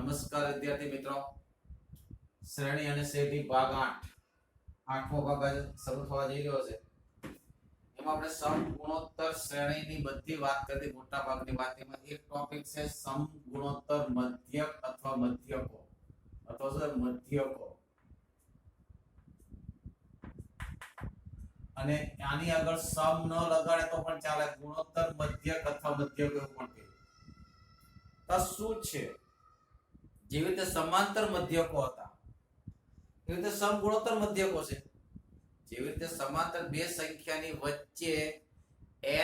નમસ્કાર વિદ્યાર્થી મિત્રો, શ્રેણી અને શેઠી ભાગ 8 આઠમો ભાગ શરૂ થવા જઈ રહ્યો છે. એમાં આપણે સમ ગુણોત્તર શ્રેણીની બધી વાત કરી. મોટા ભાગની વાત એમાં એક ટોપિક છે સમ ગુણોત્તર મધ્યક અથવા મધ્યકો અથવા મધ્યકો, અને આની આગળ સમ ન લગાડે તો પણ ચાલે. ગુણોત્તર મધ્યક અથવા મધ્યક એવું પણ કહે. તો શું છે? જેવી રીતે સમાંતર મધ્યકો હતા એવી રીતે સમ ગુણોત્તર મધ્યકો છે. જેવી રીતે સમાંતર બે સંખ્યાની વચ્ચે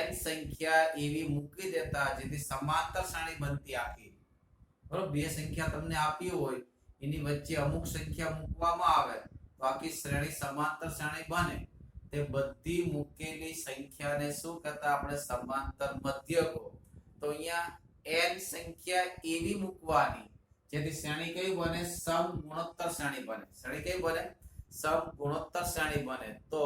n સંખ્યા એવી મૂકી દેતા જેથી સમાંતર શ્રેણી બનતી આખી. બરોબર, બે સંખ્યા તમને આપી હોય એની વચ્ચે અમુક સંખ્યા મૂકવામાં આવે તો આખી શ્રેણી સમાંતર શ્રેણી બને. તે બધી મૂકેલી સંખ્યાને શું કહેતા આપણે? સમાંતર મધ્યકો. તો અહીંયા n સંખ્યા એવી મૂકવાની જેથી શ્રેણી કઈ બને? સમ ગુણોત્તર શ્રેણી બને. શ્રેણી કઈ બને? સમ ગુણોત્તર શ્રેણી બને. તો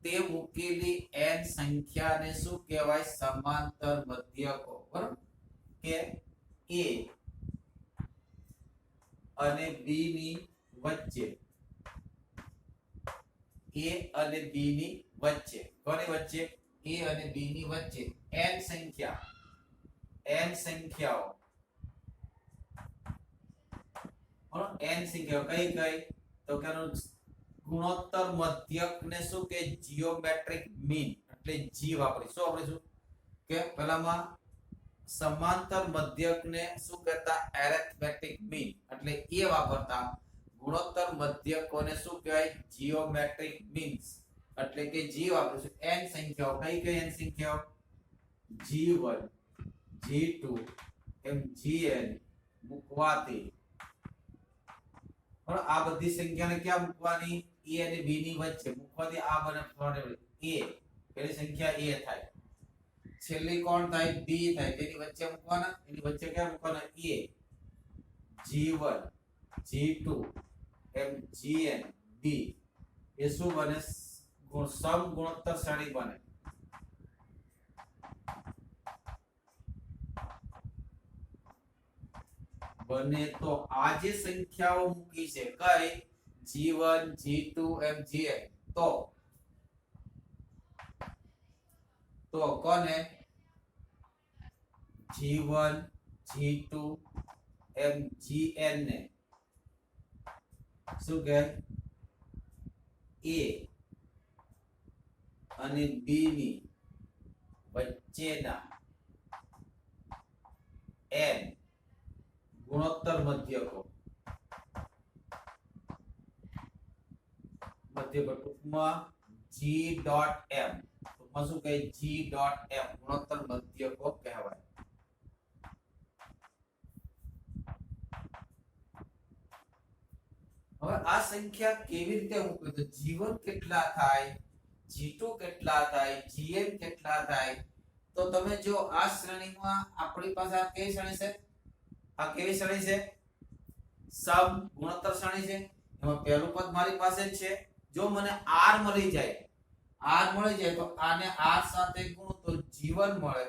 તે મૂકેલી n સંખ્યાને શું કહેવાય? સમાંતર મધ્યકો. બરાબર, કે a અને b ની વચ્ચે, a અને b ની વચ્ચે, કોની વચ્ચે? a અને b ની વચ્ચે n સંખ્યાઓ n સંખ્યાઓ કઈ કઈ? તો કે ગુણોત્તર મધ્યક ને શું કે? જીઓમેટ્રિક મીન, એટલે g વાપરી. શું વાપરીશું? કે પહેલામાં સમાંતર મધ્યક ને શું કહેતા? એરિથમેટિક મીન, એટલે એ વાપરતા. ગુણોત્તર મધ્યકોને શું કહેવાય? જીઓમેટ્રિક મીન્સ, એટલે કે g વાપરીશું. n સંખ્યાઓ કઈ કઈ? n સંખ્યાઓ g1 g2 એમ gn મૂકવાથી. પણ આ બધી સંખ્યાને ક્યાં મૂકવાની? a અને b ની વચ્ચે મૂકવાથી આ બને a. પેલી સંખ્યા a થાય, છેલ્લી કોણ થાય? b થાય. તેની વચ્ચે મૂકવાના. એની વચ્ચે ક્યાં મૂકવાના? a g1 g2 M gn b. એ શું બને? સમ ગુણોત્તર શ્રેણી બને. બને તો આ જે સંખ્યાઓ મૂકી છે કઈ? g1 g2 એમ gn. તો કોને? g1 g2 એમ gn ને શું કહે? a અને b ની વચ્ચેના n ગુણોત્તર મધ્યકો. ટૂંકમાં g.m. ટૂંકમાં શું કહે? g.m ગુણોત્તર મધ્યકો કહેવાય. હવે આ સંખ્યા કેવી રીતે મૂકવી? તો g1 કેટલા થાય? g2 કેટલા થાય? gn કેટલા થાય? તો તમે જો આ શ્રેણીમાં આપણી પાસે આ કઈ શ્રેણી છે? આ કેવી શ્રેણી છે? સમ ગુણોત્તર શ્રેણી છે. એમાં પહેલું પદ મારી પાસે જ છે. જો મને r મળી જાય તો આને r સાથે ગુણો તો g1 મળે,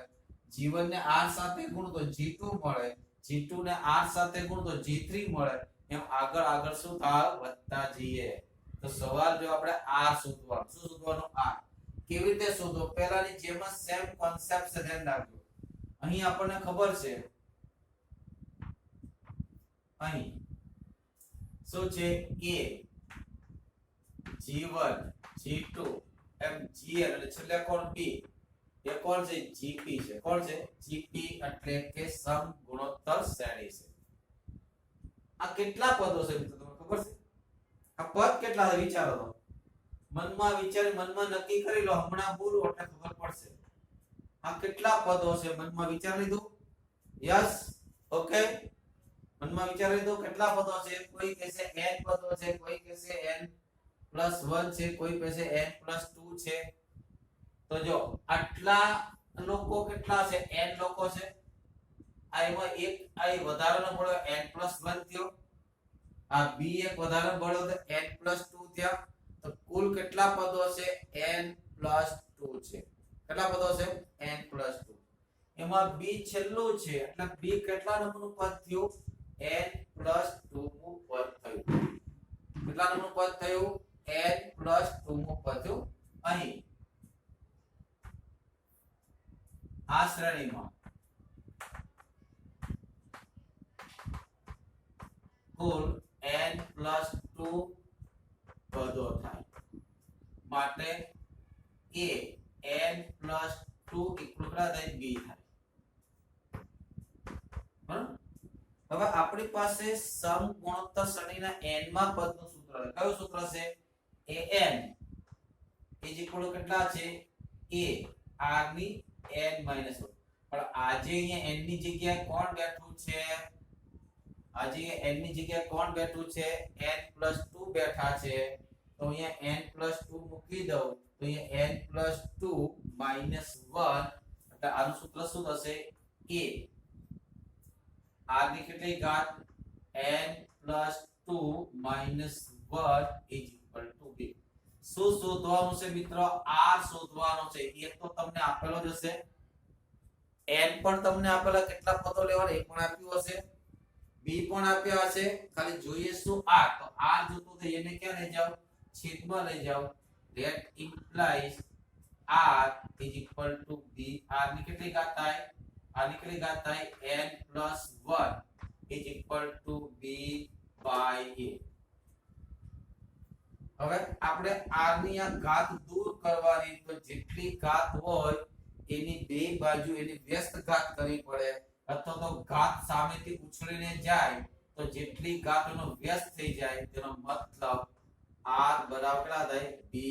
g1 ને r સાથે ગુણો તો g2 મળે, g2 ને r સાથે ગુણો તો g3 મળે. એમ આગળ આગળ શું થાય? વધતા જઈએ. તો સવાલ જો આપણે r શોધવાનું. શું શોધવાનું? r. કેવી રીતે શોધો? પહેલાની જેમ જ સેમ કોન્સેપ્ટ છે, ધ્યાન રાખજો. અહીં આપણને ખબર છે, અહીં શું છે? a g1 g2 M gn, એટલે છેલ્લે કોણ? b. એ કોણ છે? gp છે. કોણ છે? gp, એટલે કે સમ ગુણોત્તર શ્રેણી છે. આ કેટલા પદો છે મિત્રો? તમને ખબર છે? આ પદ કેટલા છે? વિચારો તો. મનમાં વિચારી, મનમાં નક્કી કરી લો. હમણાં બોલો એટલે ખબર પડશે. આ કેટલા પદો છે? મનમાં વિચારી લીધું? Yes, okay. મનમાં વિચારી લીધું કેટલા પદો છે? કોઈ કહેશે n પદો છે, કોઈ કહેશે n+1 છે, કોઈ કહેશે n+2 છે. તો જો આટલા લોકો કેટલા છે? n લોકો છે. આ એમાં એક આ વધારાનો મળ્યો n+1 થયો. આ b એક વધારાનો મળ્યો તો n+2 થયા. તો કુલ કેટલા પદો છે? n+2 છે. કેટલા પદો છે? n+2. એમાં b છેલ્લું છે એટલે b કેટલા નંબરનું પદ થયું? n + 2 નું પદ થયું. કેટલા નંબરનું પદ થયું? n + 2 નું પદ થયું. અહીં આ શ્રેણીમાં કુલ n + 2 પદો થાય માટે a n + 2 કેટલા થાય? b થાય. બરાબર. હવે આપણી પાસે સમગુણોત્તર શ્રેણીના n માં પદનું સૂત્ર છે. કયું સૂત્ર છે? an કેટલા છે? a r ની n - 1. પણ આજે અહીંયા n ની જગ્યાએ કોણ બેઠું છે? આજે n ની જગ્યાએ કોણ બેઠું છે? n + 2 બેઠા છે. તો અહીંયા n + 2 મૂકી દઉં તો અહીંયા n + 2 - 1 એટલે આનું સૂત્ર શું થશે? a r ની કેટલી ઘાત? n + 2 - 1 = b. શું શોધવાનું છે મિત્રો? r શોધવાનો છે. એ તો તમને આપેલો જ હશે. n પણ તમને આપેલા કેટલા પદો લેવાના એ પણ આપ્યું હશે. b પણ આપ્યા હશે. ખાલી જોઈએ શું r. તો r જોતું તો એને ક્યાં લઈ જાવ? છેદમાં લઈ જાવ. that implies r = b. r ની કેટલી ઘાત થાય? r ની કેટલી ઘાત થાય? n + 1 = b/a. હવે આપણે r ની આ ઘાત દૂર કરવાની, તો જેટલી ઘાત હોય એની બે બાજુ એની વ્યસ્ત ઘાત કરવી પડે, અથવા તો ઘાત સામેથી ઉછળીને જાય તો જેટલી ઘાતનો વ્યસ્ત થઈ જાય તેનો મતલબ r બરાબર થાય b/a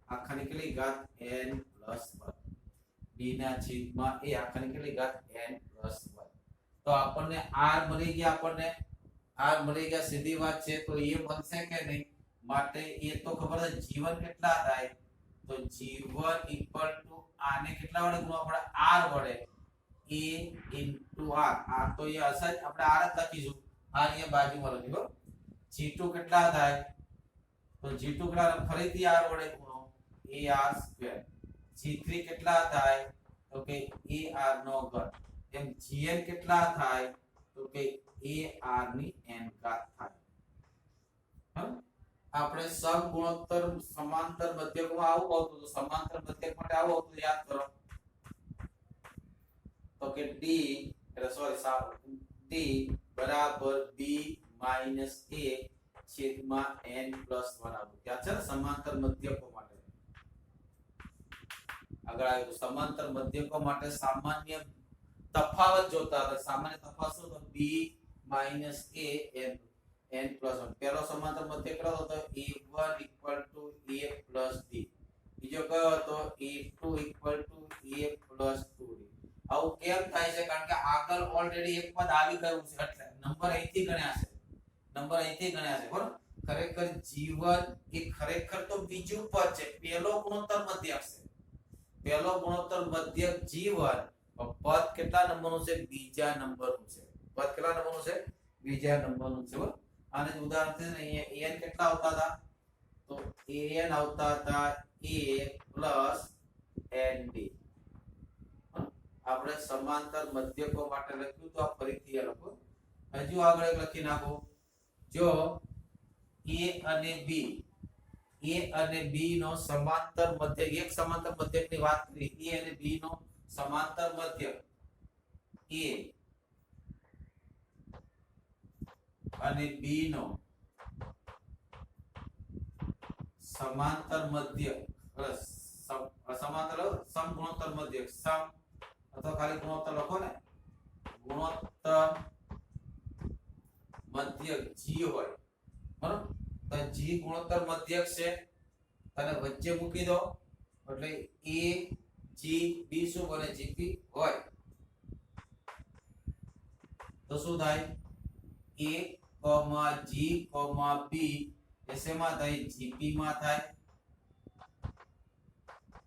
આખાની કેટલી ઘાત? n + 1. b/a આખાની કેટલી ઘાત? n + 1. તો આપણને r મળી ગયા. આપણને r મળી ગયા, સીધી વાત છે. તો એ બનશે કે નહીં? માટે એ તો ખબર છે g1 કેટલા થાય? તો g1 = આને કેટલા વડે ગુણવા પડે? r વડે. a * r. તો એ હશે જ, આપણે r જ લખીશું. r અહીંયા બાજુમાં લખીશું. g2 કેટલા થાય? તો g2 કેટલા? ફરીથી r વડે ગુણો. ar². g3 કેટલા થાય? તો કે ar². એમ gn કેટલા થાય? તો કે ar ની n ઘાત થાય. આપણે સમગુણોત્તર સમાંતર મધ્યકમાં આવું આવતું. તો સમાંતર મધ્યક માટે આવું આવતું, યાદ કરો. તો કે d બરાબર b - a છેદમાં n + 1 આવતું. યાદ છે ને? સમાંતર મધ્યકો માટે આગળ આવ્યું. સમાંતર મધ્યકો માટે સામાન્ય તફાવત જોતા હતા. સામાન્ય તફાવત શું હતો? b - a n + 1. પહેલો સમાંતર મધ્યક કયો હતો? a1 = a + d. બીજો કયો હતો? a2 = a + 2d. આવું કેમ થાય છે? કારણ કે આગળ ઓલરેડી એક પદ આવી ગયું છે, એટલે નંબર અહીંથી ગણ્યા છે. બરાબર. ખરેખર g1 એ ખરેખર તો બીજું પદ છે. પહેલો ગુણોત્તર મધ્યક છે. પહેલો ગુણોત્તર મધ્યક g1. પદ કેટલા નંબરનું છે? બીજા નંબરનું છે. પદ કેટલા નંબરનું છે? બીજા નંબરનું છે. બરાબર. આને ઉદાહરણ છે ને, અહીંયા an કેટલા આવતા હતા? તો an આવતા હતા a + nd. આપણે સમાંતર મધ્યકો માટે લખ્યું તો આ ફરીથી લખો. હજુ આગળ એક લખી નાખો. જો a અને b નો સમાંતર મધ્યક, એક સમાંતર મધ્યકની વાત કરી. a અને b નો સમાંતર મધ્યક a અને b નો સમાંતર મધ્યક, સમાંતર સમગુણોત્તર મધ્યક, સમ અથવા ખાલી ગુણોત્તર લખો ને. ગુણોત્તર મધ્યક g હોય, બરાબર. તો g ગુણોત્તર મધ્યક છે, અને વચ્ચે મૂકી દો એટલે a g b શું બને? gp હોય. તો શું થાય? a, g, b એ શેમાં થાય? gp માં થાય.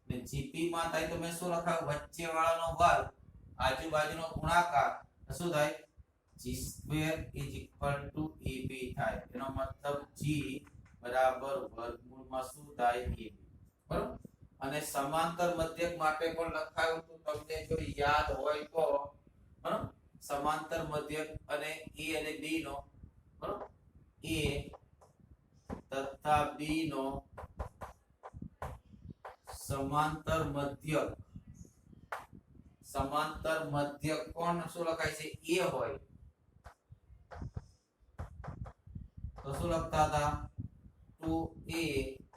ને gp માં થાય તો મેં શું લખાયું? વચ્ચે વાળાનો વર્ગ, આજુબાજુનો ગુણાકાર. શું થાય? g² = ab થાય. એનો મતલબ g બરાબર વર્ગમૂળમાં શું થાય? ab. બરાબર. અને સમાંતર મધ્યક માટે પણ લખાયું તો તમને જો યાદ હોય તો, બરાબર, સમાંતર મધ્યક અને a અને b નો બરોબર a તથા b નો સમાંતર મધ્યક કોણ શું લખાય છે a હોય તો શું લખતા હતા 2a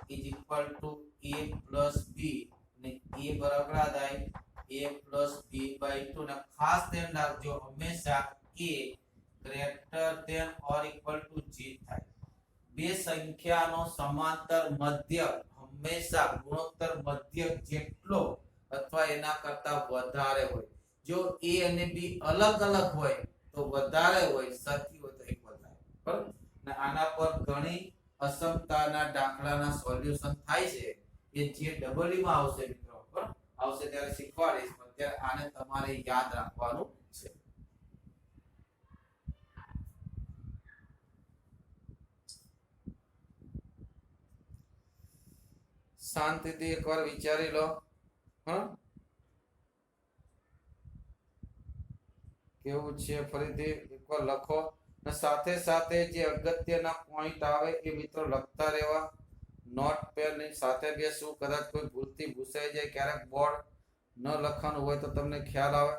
is equal to a plus b ને a બરાબર થાય a plus b by 2 ને ખાસ ધ્યાન રાખજો હંમેશા a greater than or equal to g થાય બે સંખ્યાનો સમાંતર મધ્યક હંમેશા ગુણોત્તર મધ્યક જેટલો અથવા એના કરતા વધારે હોય જો a અને b અલગ અલગ હોય તો વધારે હોય સરખી હોય તો એક વધારે બરાબર ને આના પર ઘણી અસમતાના દાખલાના સોલ્યુશન થાય છે એ જે ડબલઈ માં આવશે મિત્રો બરાબર આવશે ત્યારે શીખવાડીશ અત્યારે આને તમારે યાદ રાખવાનું છે શાંતિથી એકવાર વિચારી લો હા કેવું છે ફરીથી એકવાર લખો અને સાથે સાથે જે અગત્યના પોઈન્ટ આવે એ મિત્રો લખતા રહેવા નોટ પેન ની સાથે બેસવું કદાચ કોઈ ભૂલથી ભૂસાઈ જાય ક્યારેક બોર્ડ ન લખવાનું હોય તો તમને ખ્યાલ આવે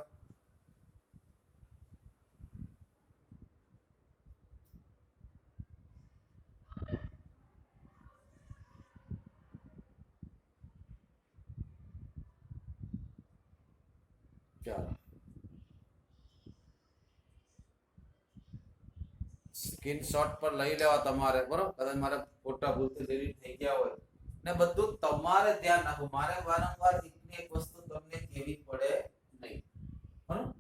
ચાલો સ્ક્રીનશોટ પર લઈ લેવા તમારે બરોબર કદાચ મારે ફોટા ભૂલથી ડિલીટ થઈ ગયા હોય ને બધું તમારે ધ્યાન રાખવું મારે વારંવાર એકની એક વસ્તુ તમને કહેવી પડે નહીં બરોબર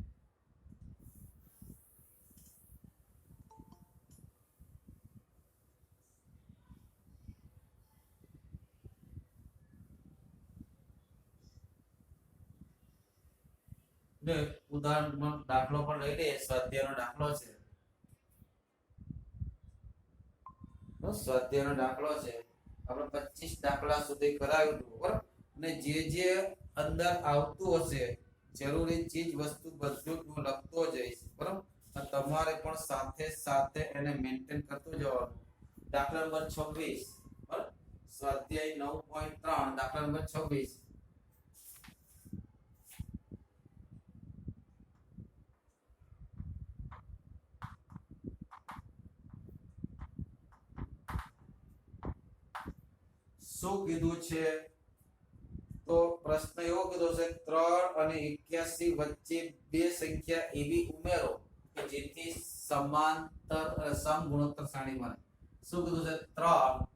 ને ઉદાહરણ દાખલો પણ લઈ લઈએ સ્વાધ્યાયનો દાખલો છે સ્વાધ્યાયનો દાખલો છે આપણે 25 દાખલા સુધી કરાવ્યું હતું બરાબર અને જે અંદર આવતું હશે જરૂરી ચીજ વસ્તુ બધું હું લખતો જઈશ બરાબર તમારે પણ સાથે સાથે એને મેન્ટેન કરતો જવાનું દાખલા નંબર 26 બરાબર સ્વાધ્યાય 9.3 દાખલા નંબર 26 શું કીધું છે તો પ્રશ્ન એવો કીધો છે 3 અને 81 વચ્ચે બે સંખ્યા એવી ઉમેરો કે જેથી સમાંતર સમગુણોત્તર શ્રેણી બને શું કીધું છે 3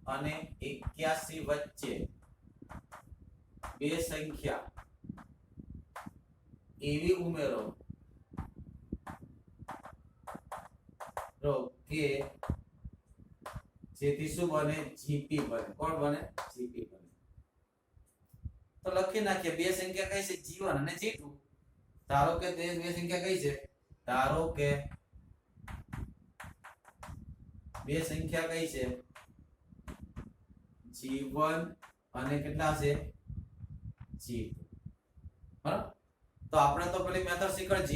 અને 81 વચ્ચે બે સંખ્યા એવી ઉમેરો કે જેથી શું બને જીપી બને કોણ બને જીપી બને તો લખી નાખીએ બે સંખ્યા કઈ છે g1 અને g2 ધારો કે તે બે સંખ્યા કઈ છે ધારો કે બે સંખ્યા કઈ છે g1 અને કેટલા છે g2 બરાબર તો આપણે તો પેલી મેથડ શીખડ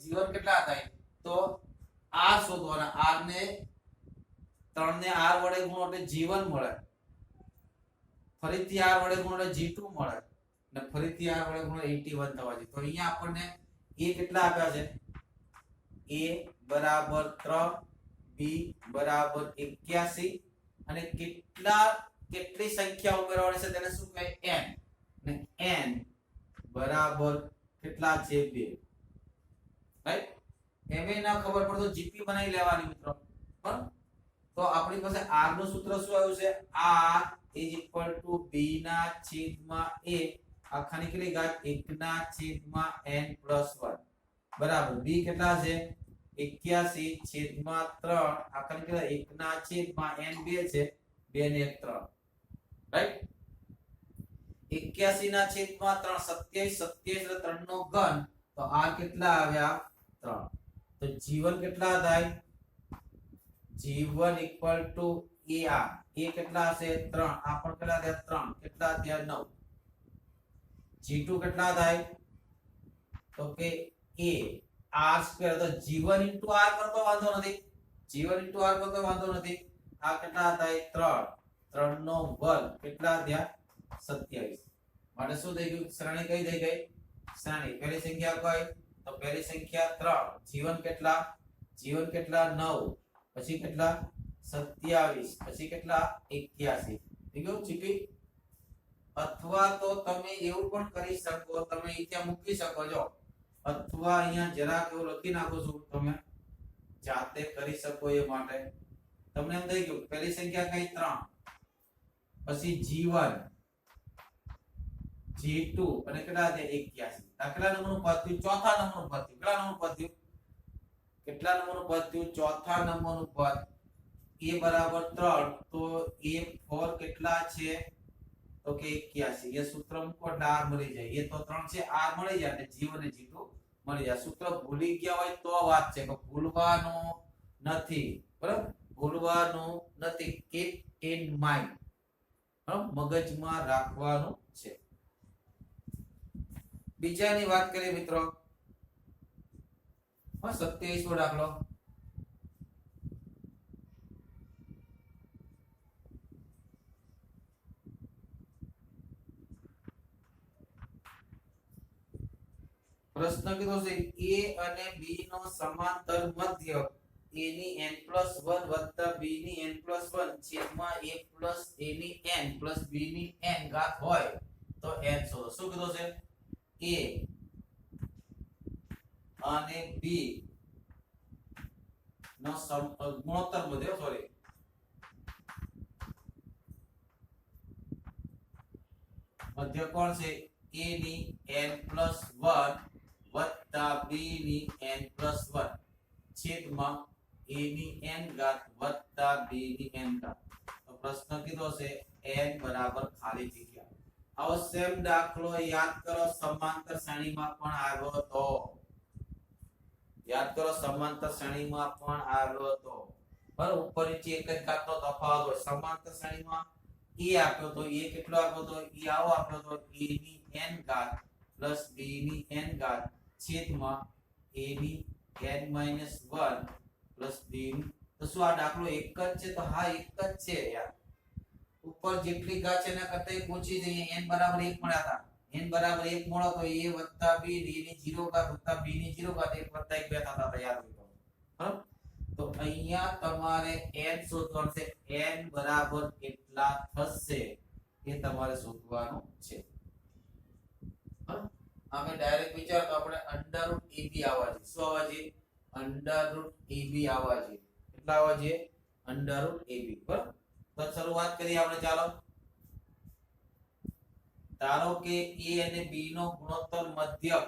g1 કેટલા થાય તો r શોધવાના r ને 3 ને r વડે ગુણો એટલે g1 મળે ફરીથી r વડે ગુણો એટલે g2 મળે અને ફરીથી r વડે ગુણો 81 થવા જોઈએ તો અહીંયા આપણને a કેટલા આપ્યા છે a બરાબર 3 b બરાબર 81 અને કેટલી સંખ્યા ઉમેરવાની છે તેને શું કહે n અને n બરાબર કેટલા છે 2 રાઈટ એમે ના ખબર પડે તો જીપી બનાવી લેવાની મિત્રો બરાબર તો આપણી પાસે r નું સૂત્ર શું આવ્યું છે r = b ના છેદમાં a આખાની કેટલી ઘાત 1 ના છેદમાં n + 1 બરાબર b કેટલા છે 81 છેદમાં 3 આખાની કેટલા 1 ના છેદમાં n 2 છે 2 ને 1 3 રાઈટ 81 ના છેદમાં 3 27 એટલે 3 નો ઘન તો r કેટલા આવ્યા 3 તો g1 કેટલા થાય g1 = ar a કેટલા હશે 3 આ પણ કેટલા થયા 3 કેટલા થયા 9 g2 કેટલા થાય તો કે a r² તો g1 * r કરતો વાંધો નથી, g1 * r કરતો વાંધો નથી. આ કેટલા થાય 3, 3 નો વર્ગ કેટલા થયા 27. માટે શું થઈ ગયું? શ્રેણી કઈ થઈ ગઈ? શ્રેણી. પહેલી સંખ્યા કઈ? તો પહેલી સંખ્યા 3, g1 કેટલા? g1 કેટલા 9, પછી કેટલા 27, પછી કેટલા 81. થઈ ગયું ચીપી? અથવા તો તમે એવું પણ કરી શકો, તમે અહીંયા મૂકી શકો છો, અથવા અહીંયા જરાક એવું લખી નાખો છો, તમે જાતે કરી શકો. એ માટે તમને એમ થઈ ગયું પહેલી સંખ્યા કઈ 3, પછી g1, g2 અને કેટલા છે 81. કેટલા નંબરનું પદ થયું? ચોથા નંબરનું પદ થયું. કેટલા નંબરનું પદ થયું? ચોથા નંબરનું પદ. a = 3 તો a4 કેટલા છે? તો કે 81. એ સૂત્ર મૂકો એટલે r મળી જાય. એ તો 3 છે, r મળી જાય એટલે g1 અને g2 મળી જાય. સૂત્ર ભૂલી ગયા હોય તો વાત છે, કે ભૂલવાનું નથી. બરાબર? ભૂલવાનું નથી. keep in mind. મગજમાં રાખવાનું છે. બીજાની વાત કરીએ મિત્રો. 27 નો દાખલો. પ્રશ્ન કીધો છે a અને b નો સમાંતર મધ્ય a ની n+1 વત્તા b ની n+1 છેદમાં a plus a ની n plus b ની n ઘાત હોય તો n શોધો. શું કીધો છે? a અને b નો ગુણોત્તર મધ્ય, સોરી, મધ્ય કોણ છે? a ની n+1 વત્તા b ની n+1 છેદમાં a ની n ઘાત વત્તા b ની n ઘાત. તો પ્રશ્ન કીધો છે n બરાબર ખાલી જગ્યા. આવો સેમ દાખલો યાદ કરો, સમાંતર શ્રેણીમાં પણ આવ્યો હતો. યાદ કરો, સમાંતર શ્રેણીમાં પણ આવ્યો હતો. બરાબર? ઉપર નીચે એક જ ઘાતનો તફાવત હોય. સમાંતર શ્રેણીમાં a આપ્યો તો a કેટલો આપ્યો તો? e આવો આપ્યો તો, a ની n ઘાત પ્લસ b ની n ઘાત છેદમાં a ની n-1 પ્લસ b ની. તો શું આ દાખલો એક જ છે? તો હા એક જ છે યાર. ઉપર જેટલી ઘાત છે એના કરતા એક ઓછી છે. n બરાબર 1 મળ્યા હતા. n બરાબર 1 મળો તો a વત્તા b, d ની 0 ઘાત વત્તા b ની 0 ઘાત 1 વત્તા 1 બે થતા તૈયાર હોય. બરાબર? તો અહીંયા તમારે n શોધવાનું છે. n બરાબર કેટલા થશે એ તમારે શોધવાનું છે. અમે ડાયરેક્ટ વિચાર તો આપણે √ ab આવવા જોઈએ. શું આવવા જોઈએ? √ ab આવવા જોઈએ. કેટલા આવવા જોઈએ? √ ab. બરાબર? તો શરૂઆત કરીએ આપણે. ચાલો, ધારો કે a અને b નો ગુણોત્તર મધ્યક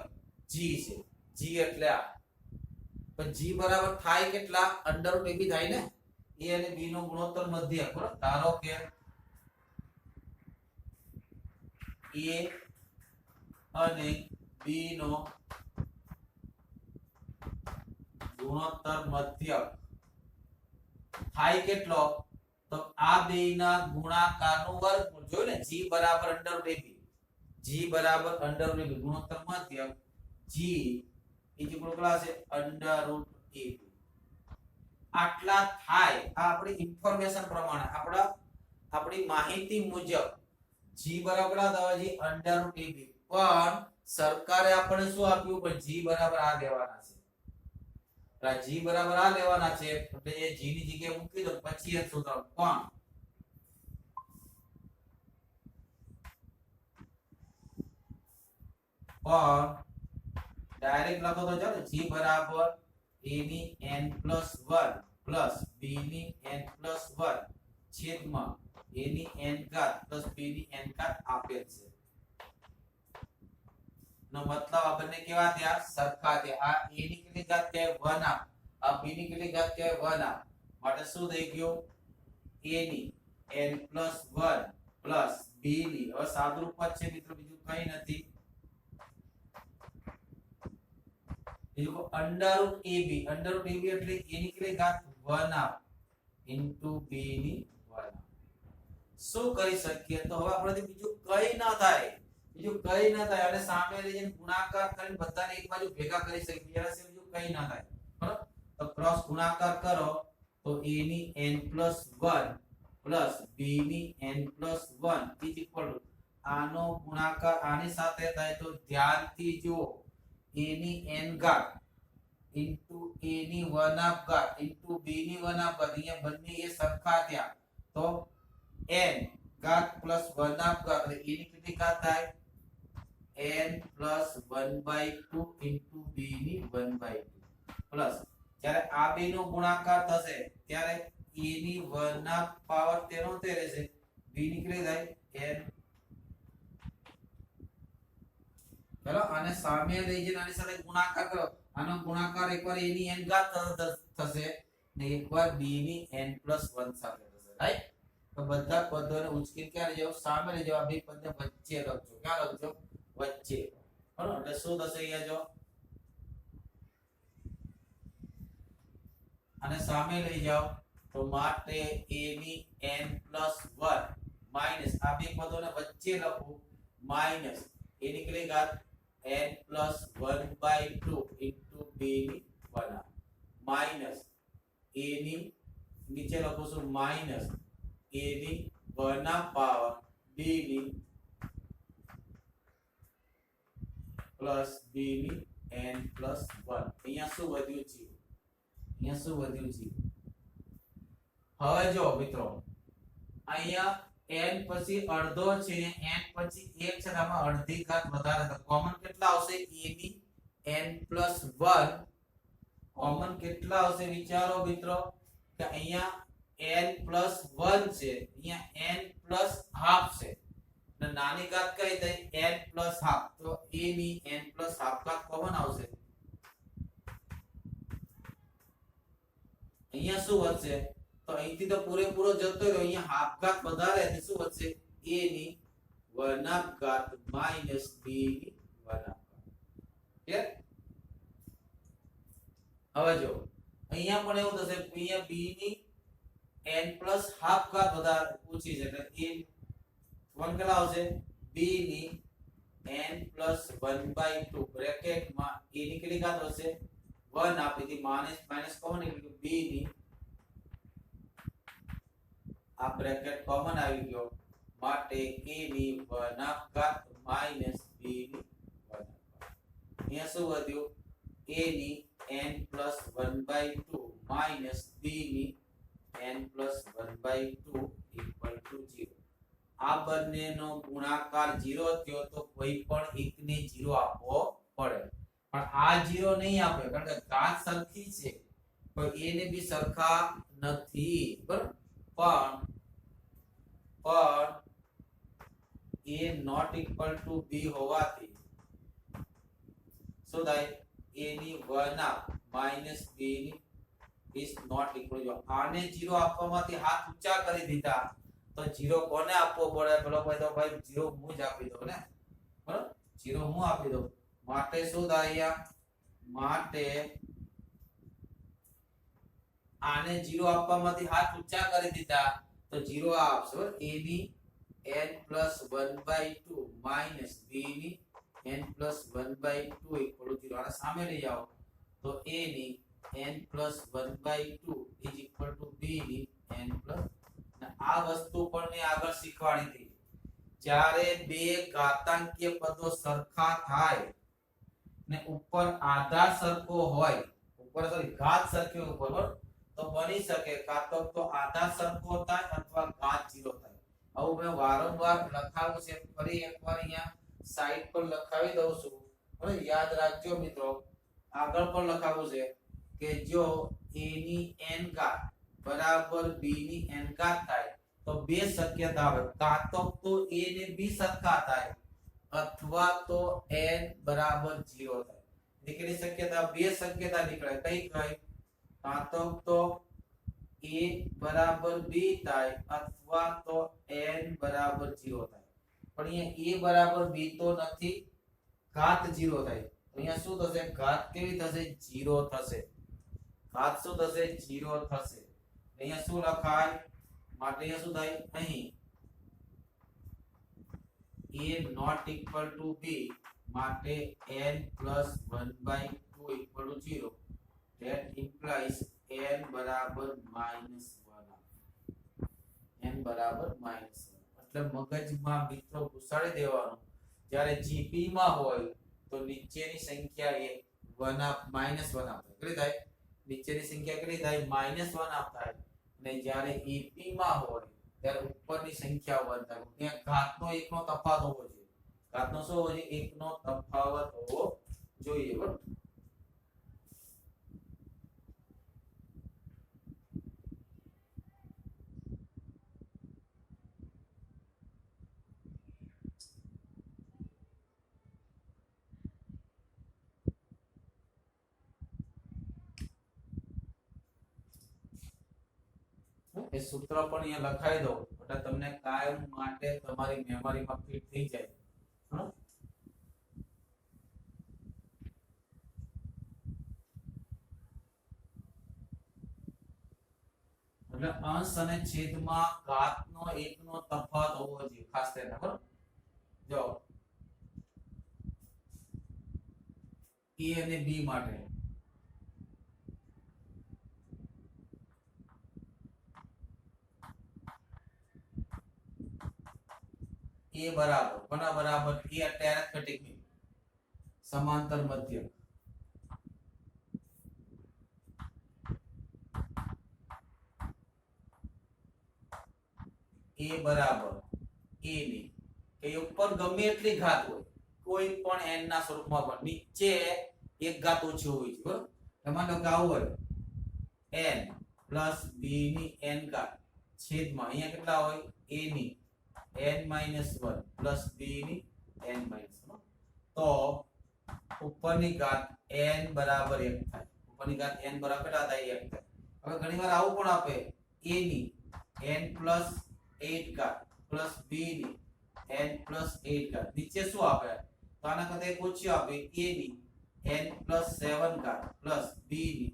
g છે. g એટલે આ. પણ g બરાબર થાય કેટલા? √ ab થાય ને. a અને b નો ગુણોત્તર મધ્યક. બરાબર? ધારો કે a અને b નો ગુણોત્તર મધ્યક થાય કેટલો? તો આ બેયના ગુણાકારનું વર્ગમૂળ. જોયું ને? g બરાબર √ ab. g બરાબર √ ab. ગુણોત્તર મધ્યક g કેટલા છે? √ ab. આટલા થાય. આ આપણી ઇન્ફોર્મેશન પ્રમાણે, આપણી માહિતી મુજબ g બરાબર √ ab. પણ સરકારે આપણે શું આપ્યું? પણ g બરાબર આ લેવાના છે. g બરાબર આ લેવાના છે એટલે એ g ની જગ્યાએ મૂકી દો, પછી એક સૂત્ર. પણ ડાયરેક્ટ લખો તો ચાલો. g બરાબર a ની n+1 પ્લસ b ની n+1 છેદમાં a ની n ઘાત પ્લસ b ની n ઘાત આપેલ છે. નો મતલબ આ બંને કેવા થયા? સરખા થયા. આ a ની કેટલી ઘાત કહેવાય? 1 આ b ની કેટલી ઘાત કહેવાય? 1 માટે શું થઈ ગયું? a ની n+1 પ્લસ b ની, હવે સાદુરૂપ જ છે મિત્રો, બીજું કંઈ નથી. બીજું √ ab. √ ab એટલે a ની કેટલી ઘાત? 1 ઇન્ટુ b ની 1. શું કરી શકીએ? તો હવે આપણેથી બીજું કંઈ ના થાય. બીજું કઈ ના થાય અને સામે લઈ જઈને ગુણાકાર કરીને બધાને એક બાજુ ભેગા કરી શકીએ બીજા સિવાય બીજું કઈ ના થાય બરાબર તો ક્રોસ ગુણાકાર કરો તો a ની n+1 પ્લસ b ની n+1 ઇઝ ઇક્વલ ટુ આનો ગુણાકાર આની સાથે થાય તો ધ્યાનથી જુઓ a ની n ઘાત ઇન્ટુ a ની 1/2 ઘાત ઇન્ટુ b ની 1/2 ઘાત અહીંયા બંને એ સરખા થયા તો n ઘાત પ્લસ 1/2 ઘાત એટલે a ની કેટલી ઘાત થાય n plus 1/2 into b ની 1/2 પ્લસ જ્યારે આ બે નો ગુણાકાર થશે ત્યારે a ની 1/2 પાવર તેનો તે રહેશે b ની કેટલી થાય n ચલો આને સામે લઈ જઈને આની સાથે ગુણાકાર કરો આનો ગુણાકાર એકવાર a ની n ઘાત થશે ને એકવાર b ની n+1 સાથે થશે રાઈટ તો બધા પદોને ઉચકી ક્યાં લઈ જાવ સામે લઈ જાવ આ બે પદને વચ્ચે લખજો ક્યાં લખજો વચ્ચે બરાબર એટલે શું થશે અહીંયા જો અને સામે લઈ જાઓ તો માટે a ની n+1 માઈનસ આ બે પદોને વચ્ચે લખું માઈનસ a ની કેટલી ઘાત n+1/2 into b ની 1 માઈનસ a ની નીચે લખું છું માઈનસ a ની 1 પાવર b ની પ્લસ b ની n+1 અહીંયા શું વધ્યું છે અહીંયા શું વધ્યું છે હવે જો મિત્રો અહીંયા n પછી અડધો છે n પછી 1 છે આમાં અડધી ઘાત વધારે તો કોમન કેટલા આવશે a ની n+1 કોમન કેટલા આવશે વિચારો મિત્રો કે અહીંયા n+1 છે અહીંયા n+1/2 છે ને નાની ઘાત કઈ થઈ n+1/2 તો a ની n+1/2 ઘાત કોમન આવશે અહીંયા શું વધશે તો અહીંથી તો પૂરેપૂરો જતો રહ્યો અહીંયા હાફ ઘાત વધારે એટલે શું વધશે a ની 1/2 ઘાત માઈનસ b ની 1/2 ક્લિયર હવે જો અહીંયા પણ એવું થશે અહીંયા b ની n+1/2 ઘાત વધારે ઓછી છે એટલે a 1 કેટલા આવશે b ની n+1/2 બ્રેકેટમાં a ની કેટલી ઘાત હશે 1 આપી દી માઈનસ કોમન એટલે b ની આ બ્રેકેટ કોમન આવી ગયો માટે a ની 1/2 ઘાત માઈનસ b ની 1/2 અહીંયા શું વધ્યું a ની n+1/2 માઈનસ b ની n+1/2 ઇક્વલ ટુ 0 આ બંનેનો ગુણાકાર 0 થયો તો કોઈ પણ એકને 0 આપવો પડે પણ આ 0 નહીં આપે કારણ કે ઘાત સરખી છે પણ a ને બી સરખા નથી બરાબર પણ a not equal to b હોવાથી શું થાય a ની 1/2 માઈનસ b ની is not equal to આને 0 આપવામાંથી હાથ ઊંચા કરી દીધા તો 0 કોને આપવો પડે પેલો ભાઈ તો ભાઈ 0 હું જ આપી દઉં ને બરાબર 0 હું આપી દઉં માટે શું થાય અહીંયા માટે આને 0 આપવામાંથી હાથ ઊંચા કરી દીધા તો 0 આપશે બરાબર a ની n+1/2 માઈનસ b ની n+1/2 ઇક્વલ ટુ 0 આને સામે લઈ જાઓ તો a ની n+1/2 is equal to b ની n+ આ વસ્તુ પણ મેં આગળ શીખવાડી હતી જ્યારે બે ઘાતાંકીય પદો સરખા થાય ને ઉપર આધાર સરખો હોય ઉપર સોરી ઘાત સરખી ઉપર તો બની શકે કાં તો આધાર સરખો થાય અથવા ઘાત 0 થાય આવું મેં વારંવાર લખાવું છે ફરી એકવાર અહીંયા સાઈડ પર લખાવી દઉં છું બરાબર યાદ રાખજો મિત્રો આગળ પણ લખાવું છે કે જો a ની n ઘાત બરાબર b ની n ઘાત થાય તો બે શક્યતા આવે કાં તો a ને b સરખા થાય અથવા તો n બરાબર 0 થાય નીકળી શક્યતા બે શક્યતા નીકળે કઈ કઈ કાં તો a બરાબર b થાય અથવા તો n બરાબર 0 થાય પણ અહીંયા a બરાબર b તો નથી ઘાત 0 થાય તો અહીંયા શું થશે ઘાત કેવી થશે 0 થશે ઘાત શું થશે 0 થશે અહીંયા શું લખાય માટે અહીંયા શું થાય અહીં a not equal to b માટે n plus 1/2 equal to 0. That implies n બરાબર -1. n બરાબર -1 એટલે મગજમાં મિત્રો ઘુસાડી દેવાનું જ્યારે gp માં હોય તો નીચેની સંખ્યા એ 1 આપ -1 આપે કેટલી થાય નીચેની સંખ્યા કેટલી થાય -1 આપ થાય અને જ્યારે ep માં હોય ત્યારે ઉપરની સંખ્યા 1 થાય ત્યાં ઘાતનો 1 નો તફાવત હોવો જોઈએ ઘાતનો શું હોવો જોઈએ 1 નો તફાવત હોવો જોઈએ બરાબર એ સૂત્ર પણ અહીંયા લખાઈ દો એટલે તમને કાયમ માટે તમારી મેમરીમાં ફિટ થઈ જાય એટલે અંશ અને છેદમાં ઘાતનો 1 નો તફાવત હોવો જોઈએ ખાસ કરીને બરાબર જો a અને b માટે a बराबर कोना बराबर a એટલે एरिथमेटिक में समांतर मध्य a बराबर a ની કે ઉપર ગમે એટલી ઘાત હોય કોઈ પણ n ના સ્વરૂપમાં પણ નીચે એક ઘાત ઓછી હોવી જોઈએ બરાબર માનો કે આવું હોય n પ્લસ b ની n ઘાત છેદમાં અહીંયા કેટલા હોય a ની n-1 plus b ની n-1 તો ઉપરની ઘાત n બરાબર 1 થાય ઉપરની ઘાત n બરાબર કેટલા થાય 1 થાય હવે ઘણીવાર આવું પણ આપે a ની n+8 ઘાત plus b ની n+8 ઘાત નીચે શું આપે તો આના કરતા એક ઓછી આપે a ની n+7 ઘાત plus b ની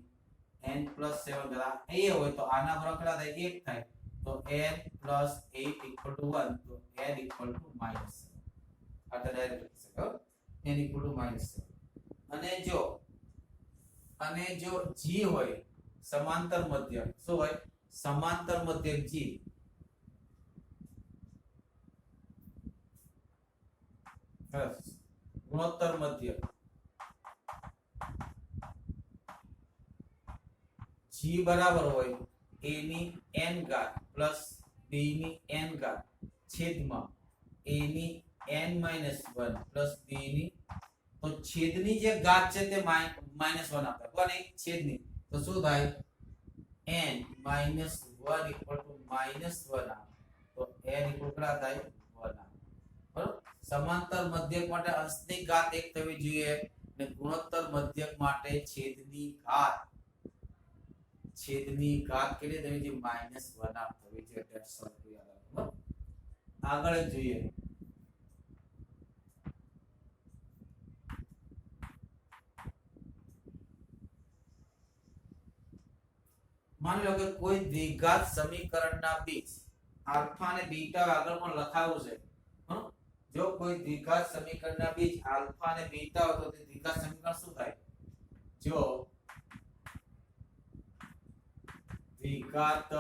n+7 ઘાત a હોય તો આના બરાબર કેટલા થાય 1 થાય तो n plus 8 equal to 1 तो n equal to minus 7 आता डायरेक्ट लिख सको n equal to minus 7 અને જો g હોય समांतर मध्यक શું હોય समांतर मध्यक g गुणोत्तर मध्यक g बराबर હોય a ની n ઘાત પ્લસ b ની n ઘાત છેદમાં a ની n-1 પ્લસ b ની તો છેદની જે ઘાત છે તે -1 આપે કોને છેદની તો શું થાય n-1 ઇક્વલ ટુ -1 તો n ઇક્વલ કેટલા થાય 1 બરાબર સમાંતર મધ્યક માટે અંશની ઘાત 1 થવી જોઈએ અને ગુણોત્તર મધ્યક માટે છેદની ઘાત કેટલી થવી જોઈએ -1 આપ થવી જોઈએ એટલે શરત યાદ રાખો આગળ જોઈએ માની લો કે કોઈ દ્વિઘાત સમીકરણના બીજ આલ્ફા અને બીટા આગળ પણ લખાયું છે જો કોઈ દ્વિઘાત સમીકરણના બીજ આલ્ફા અને બીટા હોય તો તે દ્વિઘાત સમીકરણ શું થાય જો द्विघात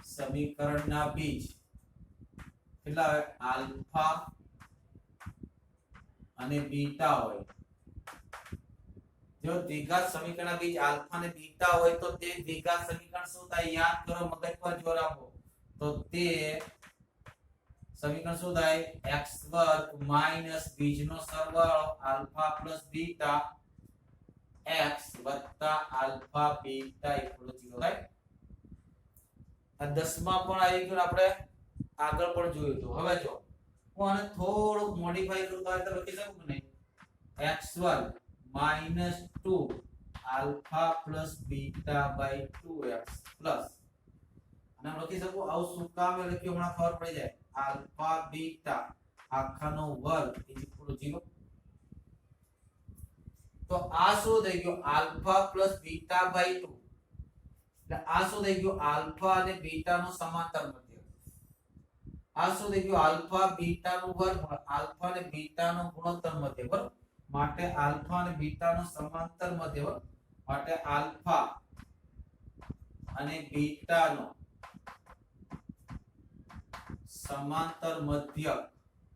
समीकरणना बीज કેટલા હોય આલ્ફા અને બીટા હોય જો દ્વિઘાત સમીકરણના બીજ આલ્ફા અને બીટા હોય તો તે દ્વિઘાત સમીકરણ શું થાય યાદ કરો મગજ પર જોર આપો તો તે સમીકરણ શું થાય x² બીજનો સરવાળો આલ્ફા પ્લસ બીટા x વત્તા આલ્ફા બીટા ઇક્વલ 0 થાય આ 10 માં પણ આવી ગયું આપણે આગળ પણ જોયું તો હવે જો હું આને થોડું મોડિફાઈ કરું તો આ લખી શકું ને x1 2 alpha plus beta by 2x plus અને લખી શકું આવું શું કામ લખ્યું હમણાં ખબર પડી જાય આલ્ફા બીટા આખાનો વર્ગ ઇક્વલ 0 तो आ શું થઈ ગયો આલ્ફા પ્લસ બીટા બાય 2 એટલે આ શું થઈ ગયો આલ્ફા અને બીટા નો સમાંતર મધ્યક આ શું થઈ ગયું આલ્ફા બીટા નું વર્ગમૂળ આલ્ફા અને બીટા નો ગુણોત્તર મધ્ય બરાબર માટે આલ્ફા અને બીટા નો સમાંતર મધ્ય બરાબર માટે આલ્ફા અને બીટા નો સમાંતર મધ્ય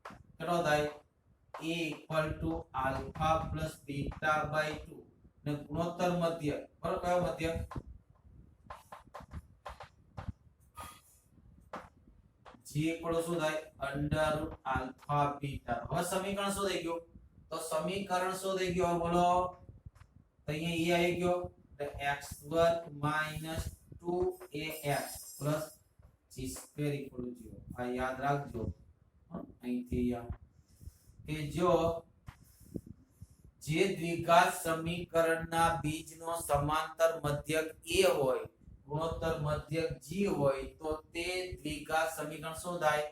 કેટલો થાય a = alpha plus beta by 2 ને ગુણોત્તર મધ્ય બરાબર કયો મધ્ય g શું થાય અંડર આલ્ફા બીટા હવે સમીકરણ શું થઈ ગયું તો સમીકરણ શું થઈ ગયું બોલો તો અહીંયા એ આવી ગયો તો x2 - 2ax g² = 0 આ યાદ રાખજો અહીંથી કે જો જે દ્વિઘાત સમીકરણના બીજનો સમાંતર મધ્યક a હોય ગુણોત્તર મધ્યક g હોય તો તે દ્વિઘાત સમીકરણ શું થાય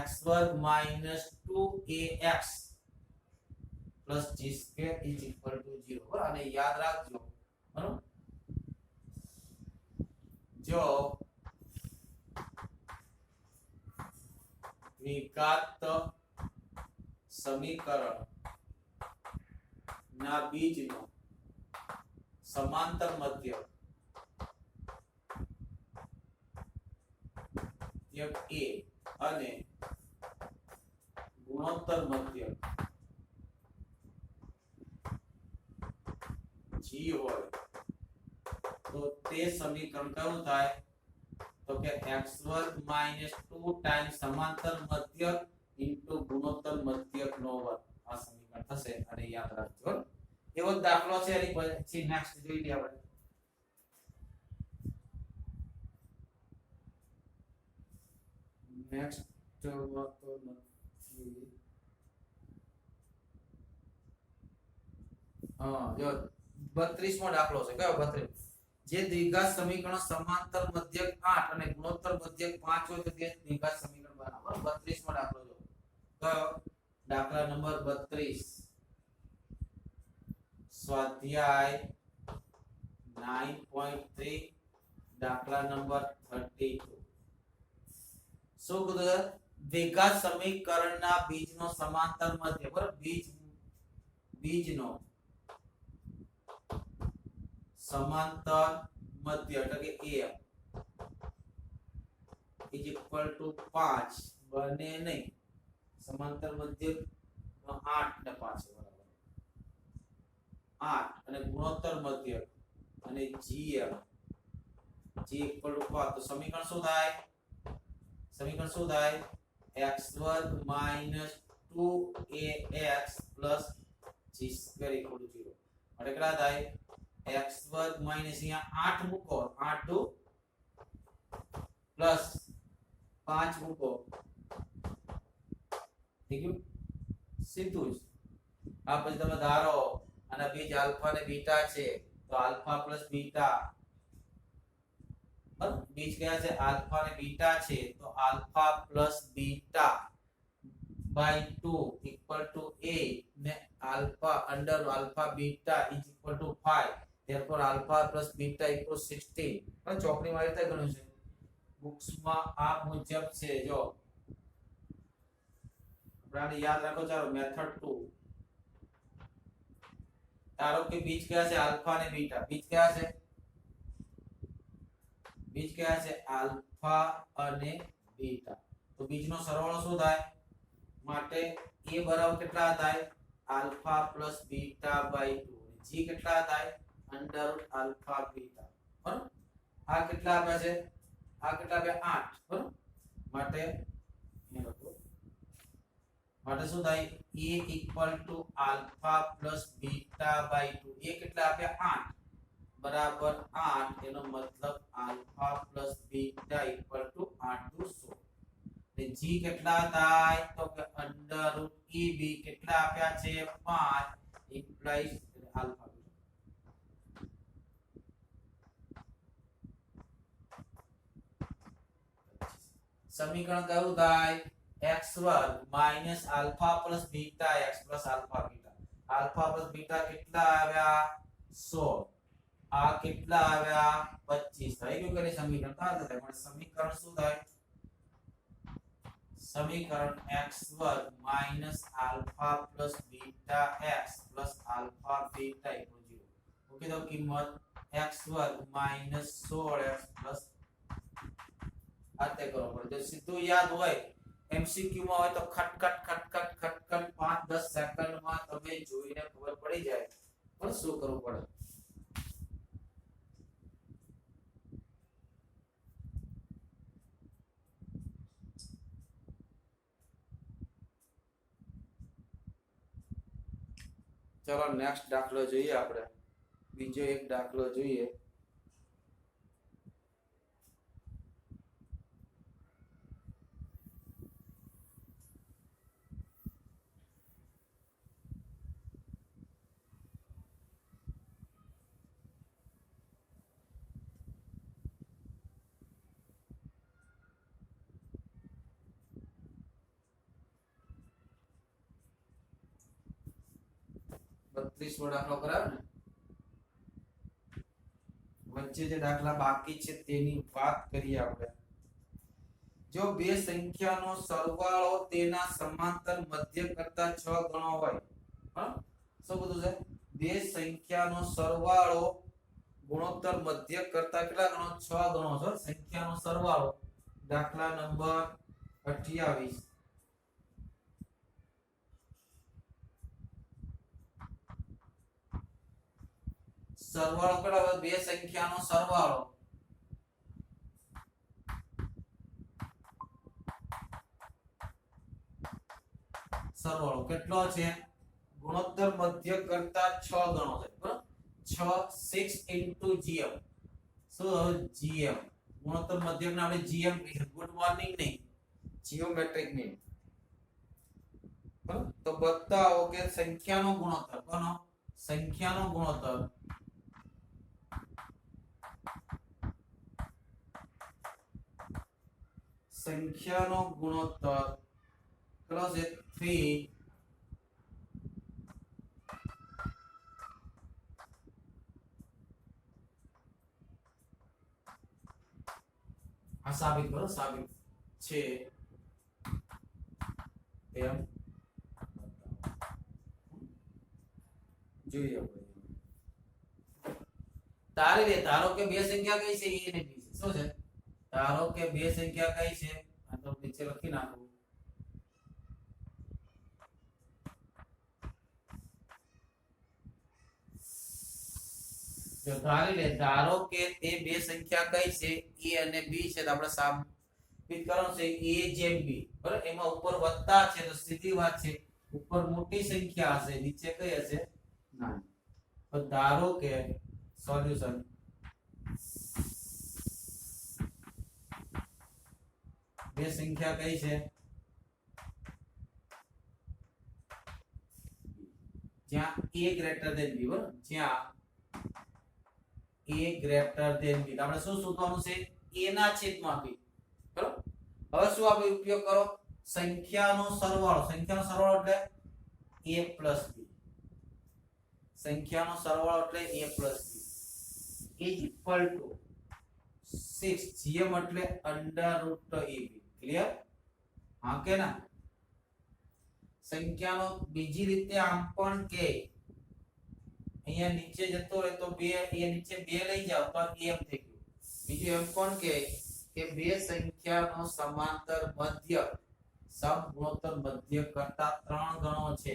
x2 - 2ax g² = 0 બરાબર અને યાદ રાખજો બરાબર જો દ્વિઘાત સમીકરણ ના બીજનો સમાંતર મધ્યક a અને ગુણોત્તર મધ્યક g હોય તો તે સમીકરણ કયું થાય તો કે x2 - 2 ટાઈમ્સ સમાંતર મધ્યક ઇન્ટુ ગુણોત્તર મધ્યક નો વર્ગ આ સમીકરણ થશે અને યાદ રાખજો એવો દાખલો છે એની પછી નેક્સ્ટ જોઈ લઈએ આપણે નેક્સ્ટ તો નથી જો 32મો દાખલો છે કયો 32 જે દ્વિઘાત સમીકરણ સમાંતર મધ્યક 8 અને ગુણોત્તર મધ્યક 5 હોય તો તે દ્વિઘાત સમીકરણ બરાબર 32મો દાખલો જો કયો દાખલા નંબર 32 સ્વાધ્યાય 9.3 દાખલા નંબર 32 શું કીધું દ્વિઘાત સમીકરણના બીજનો સમાંતર મધ્ય બરાબર બીજનો સમાંતર મધ્ય એટલે કે a = 5 બને નહીં સમાંતર મધ્ય 8 ને 5 બરાબર 8 અને ગુણોત્તર મધ્ય અને gm g = 5 તો સમીકરણ શું થાય x2 - 2ax g² = 0 એટલે કેટલા થાય x2 માઈનસ અહીંયા 8 મૂકો 8 પ્લસ 5 મૂકો ઠીક છે સીધું જ આ પછી તમે ધારો અને બીજ આલ્ફા અને બીટા છે તો આલ્ફા પ્લસ બીટા બીજ કયા છે આલ્ફા અને બીટા છે તો alpha plus beta by 2 = a ને alpha under alpha beta = 5 therefore alpha plus beta equals 16 પણ ચોકડી માં રીતે ગણ્યું છે બુક્સ માં આ મુજબ છે જો આપણે યાદ રાખો ચાલો મેથડ 2 ધારો કે બીજ કયા છે આલ્ફા અને બીટા બીજ કયા છે આલ્ફા અને બીટા તો બીજનો સરવાળો શું થાય માટે a બરાબર કેટલા થાય alpha plus beta by 2 g કેટલા થાય અંડર આલ્ફા બીટા બરાબર આ કેટલા આવે છે આ કેટલા આવે 8 બરાબર માટે શું થાય a = alpha plus beta by 2 એ કેટલા આપ્યા 8 બરાબર 8 એનો મતલબ આલ્ફા પ્લસ બીટા = 8 * 16 ને g કેટલા થાય તો કે અંડર √eb કેટલા આપ્યા છે 5 ઇમ્પ્લાઈઝ આલ્ફા સમીકરણ કયું થાય x2 - alpha plus beta x plus alpha beta alpha plus beta કેટલા આવ્યા 16 આ કેટલા આવ્યા 25 થઈ ગયું કે સમીકરણ થાય પણ સમીકરણ શું થાય समीकरण x वर्ग minus alpha plus beta x plus alpha beta equal 0 okay तो कीमत x वर्ग माइनस 16x प्लस आते करो पर जो सीधું યાદ હોય एमसीक्यू માં હોય તો ખટખટ ખટખટ ખટખટ 5-10 સેકન્ડ માં તમે જોઈને ખબર પડી જાય પણ શું કરવું પડે चलो नेक्स्ट दाखलो જોઈએ આપણે બીજો એક દાખલો જોઈએ 32 નો દાખલો કરાવ ને વચ્ચે જે દાખલા બાકી છે તેની વાત કરીએ આપણે જો બે સંખ્યાનો સરવાળો તેના સમાંતર મધ્ય કરતા 6 ગણો હોય હા શું બધું છે બે સંખ્યાનો સરવાળો ગુણોત્તર મધ્ય કરતા કેટલા ગણો 6 ગણો છે સંખ્યાનો સરવાળો દાખલા નંબર 28 સરવાળો કેટલા બે સંખ્યાનો સરવાળો સરવાળો કેટલો છે ગુણોત્તર મધ્ય કરતા 6 ગણો છે બરાબર 6 6 gm સો gm ગુણોત્તર મધ્યક ને આપણે gm ગુડ મોર્નિંગ નહીં જીઓમેટ્રિક નહીં બરાબર તો બતાવો કે સંખ્યાનો ગુણોત્તર કોનો સંખ્યાનો ગુણોત્તર સંખ્યાનો ગુણોત્તર કેટલો છે 3 આ સાબિત કરો સાબિત છે એમ જોઈએ તારે લે ધારો કે બે સંખ્યા કઈ છે a અને b છે શું છે ધારો કે બે સંખ્યા કઈ છે આ તો નીચે લખી નાખું જો ધારો કે તે બે સંખ્યા કઈ છે a અને b છે તો આપણે સાબિત કરવાનું છે a જેમ b બરાબર એમાં ઉપર વત્તા છે તો સીધી વાત છે ઉપર મોટી સંખ્યા હશે નીચે કઈ હશે નાની તો ધારો કે સોલ્યુશન બે સંખ્યા કઈ છે જ્યાં a ગ્રેટર ધેન b બરાબર જ્યાં a ગ્રેટર ધેન b આપણે શું શોધવાનું છે a ના છેદમાં b બરાબર હવે શું આપણે ઉપયોગ કરો સંખ્યાનો સરવાળો એટલે a b સંખ્યાનો સરવાળો એટલે a b is equal to 6 gm એટલે √ ab ક્લિયર હા કે ના સંખ્યાનો બીજી રીતે આમ પણ કે અહીંયા નીચે જતો રહે તો બે અહીંયા નીચે 2 લઈ જાવ તો m થઈ ગયું બીજું એમ પણ કે બે સંખ્યાનો સમાંતર મધ્ય સમગુણોત્તર મધ્ય કરતા 3 ગણો છે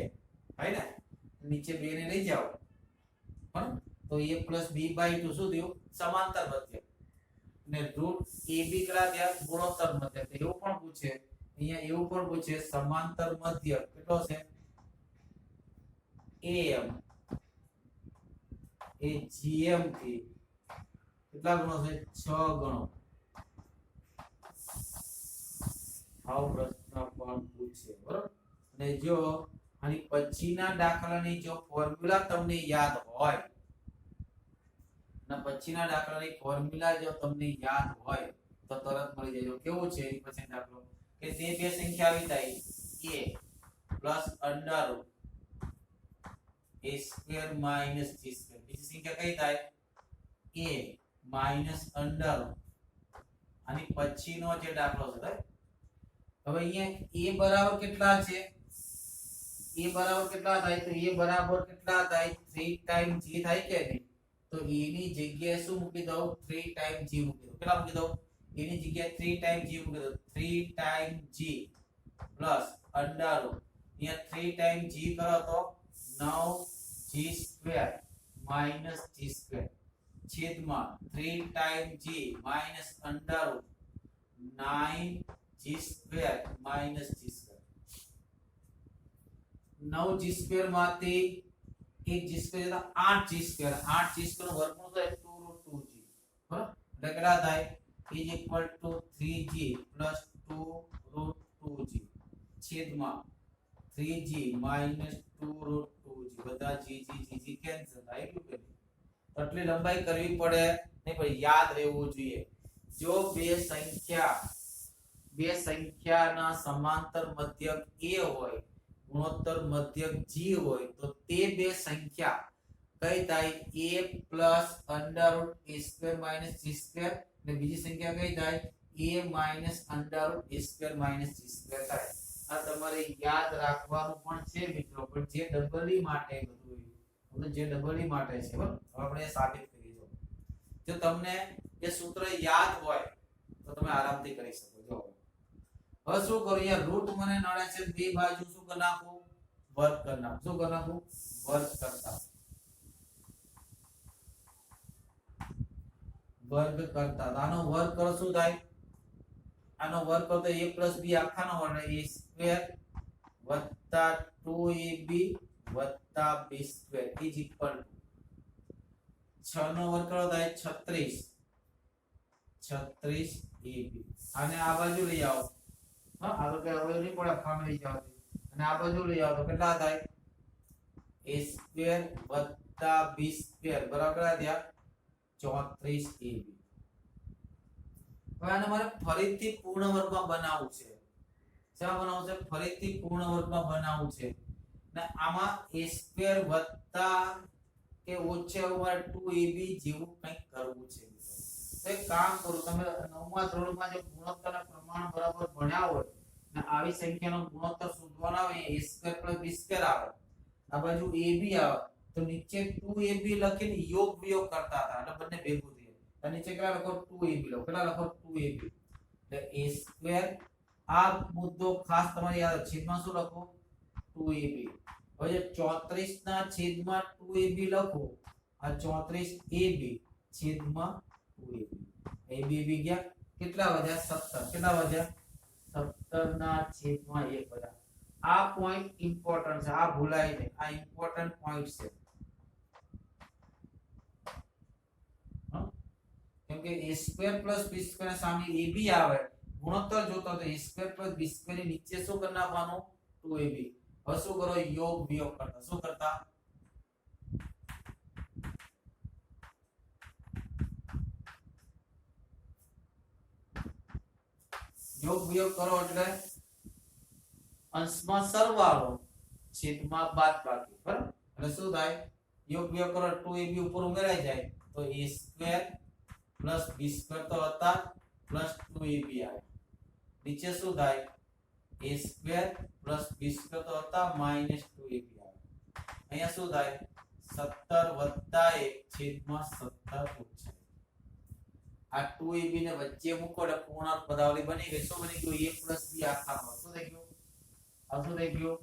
ભાઈ ને નીચે 2 ને લઈ જાવ પણ તો a + b/2 શું થયું સમાંતર મધ્ય ને √ ab કરા દે ગુણોત્તર મધ્ય તો એવું પણ પૂછે અહીંયા એવું પણ પૂછે સમાંતર મધ્ય કેટલો છે am એ gm થી કેટલા ગણો છે 6 ગણો આવો પ્રશ્ન પણ પૂછે બરાબર અને જો આની પછીના દાખલાની જો ફોર્મ્યુલા તમને યાદ હોય ના પછીના દાખલાની ફોર્મ્યુલા જો તમને યાદ હોય તો તરત મળી જાય કેવું છે એની પછી દાખલો કે તે બે સંખ્યા આવી થાય a + √a² - g² બીજી સંખ્યા કઈ થાય a - √, આની પછીનો જે દાખલો છે હવે અહીંયા a બરાબર કેટલા છે? a બરાબર કેટલા થાય? તો a બરાબર કેટલા થાય? 3 ટાઈમ g થાય કે નહીં? તો a ની જગ્યાએ શું મૂકી દઉં? 3 ટાઈમ g મૂકી દઉં. કેટલા મૂકી દઉં? a ની જગ્યાએ 3 ટાઈમ g મૂકી દઉં. 3 time g plus under route અહીંયા 3 ટાઈમ g કરો તો 9g square minus g square છેદમાં 3 time g minus under route 9g square minus g square 9g square માંથી 1g સ્ક્વેર એટલે 8g સ્ક્વેર 8g સ્ક્વેર નું વર્ગમૂળ થાય 2 રૂટ 2g બરાબર એટલે કેટલા થાય is equal to 3g plus 2 root 2g છેદમાં 3g minus 2 root 2g બધા g કેન્સલ થાય એટલું કે આટલી લંબાઈ કરવી પડે નહીં પણ યાદ રહેવું જોઈએ જો બે સંખ્યાના સમાંતર મધ્યક a હોય ગુણોત્તર મધ્યક g હોય તો તે બે સંખ્યા કઈ થાય a plus under root a square minus g square ને બીજી સંખ્યા કઈ થાય a minus under root a square minus g square થાય આ તમારે યાદ રાખવાનું પણ છે મિત્રો પણ જે ડબલ ઈ માટે બધું એટલે જે ડબલ ઈ માટે છે બરાબર હવે આપણે સાબિત કરી દો જો તમને એ સૂત્ર યાદ હોય તો તમે આરામથી કરી શકો જો હવે શું કરું અહીંયા રૂટ મને નડે છે બે બાજુ શું કરી નાખું વર્ગ કરી નાખું શું કરી નાખું વર્ગ કરતા આનો વર્ગ કરો શું થાય આનો વર્ગ કરો તો a + b આખાનો વર્ગ a સ્ક્વેર વત્તા 2ab વત્તા b square is equal to 6 નો વર્ગ કરો થાય 36ab આને આ બાજુ લઈ આવો હા આ તો કે હવે નહીં પડે ફામ લઈ જાવ અને આ બાજુ લઈ આવો તો કેટલા થાય a સ્ક્વેર વત્તા b સ્ક્વેર બરાબર થયા 34ab હવે આને મારે ફરીથી પૂર્ણ વર્ગમાં બનાવવું છે શેમાં બનાવવું છે ફરીથી પૂર્ણ વર્ગમાં બનાવવું છે ને આમાં a સ્ક્વેર વત્તા કે ઓછા મારે 2ab જેવું કંઈક કરવું છે તો એક કામ કરો તમે 9મા ધોરણમાં જે ગુણોત્તરના પ્રમાણ બરાબર ભણ્યા હોય ને આવી સંખ્યાનો ગુણોત્તર શોધવાનો આવે a સ્ક્વેર + b સ્ક્વેર આવે આ બાજુ ab આવે તો નીચે 2ab લખીને યોગ વિયોગ કરતા હતા એટલે બંને ભેગું થયું તો નીચે કેટલા લખો 2ab લખો કેટલા લખો 2ab એટલે a સ્ક્વેર આ મુદ્દો ખાસ તમારે યાદ છેદમાં શું લખો 2ab હવે જે 34 ના છેદમાં 2ab લખો આ 34ab છેદમાં 2ab ab ગયા કેટલા વધ્યા 17 કેટલા વધ્યા 17 ના છેદમાં 1 વધ્યા આ પોઈન્ટ ઇમ્પોર્ટન્ટ છે આ ભૂલાય નહીં આ ઇમ્પોર્ટન્ટ પોઈન્ટ છે કેમ કે a સ્ક્વેર + b સ્ક્વેર સામે ab આવે ગુણોત્તર જોતો તો a સ્ક્વેર + b સ્ક્વેર ની નીચે શું કરી નાખવાનું 2ab હવે શું કરો યોગ વિયોગ કરતા શું કરતા યોગ વિયોગ કરો એટલે અંશમાં સરવાળો છેદમાં બાદબાકી બરાબર એટલે શું થાય યોગ વિયોગ કરો 2ab ઉપર ઉમેરાઈ જાય તો a સ્ક્વેર + b સ્ક્વેર તો હતા +2ab આવે નીચે શું થાય a સ્ક્વેર + b સ્ક્વેર તો હતા -2ab આવે અહીંયા શું થાય 17 + 1 છેદમાં 17 ઓછા આ 2ab ને વચ્ચે મૂકો એટલે પૂર્ણાંક પદાવલી બની ગઈ શું બની ગયું a + b આખાનો શું થઈ ગયું આ શું થઈ ગયું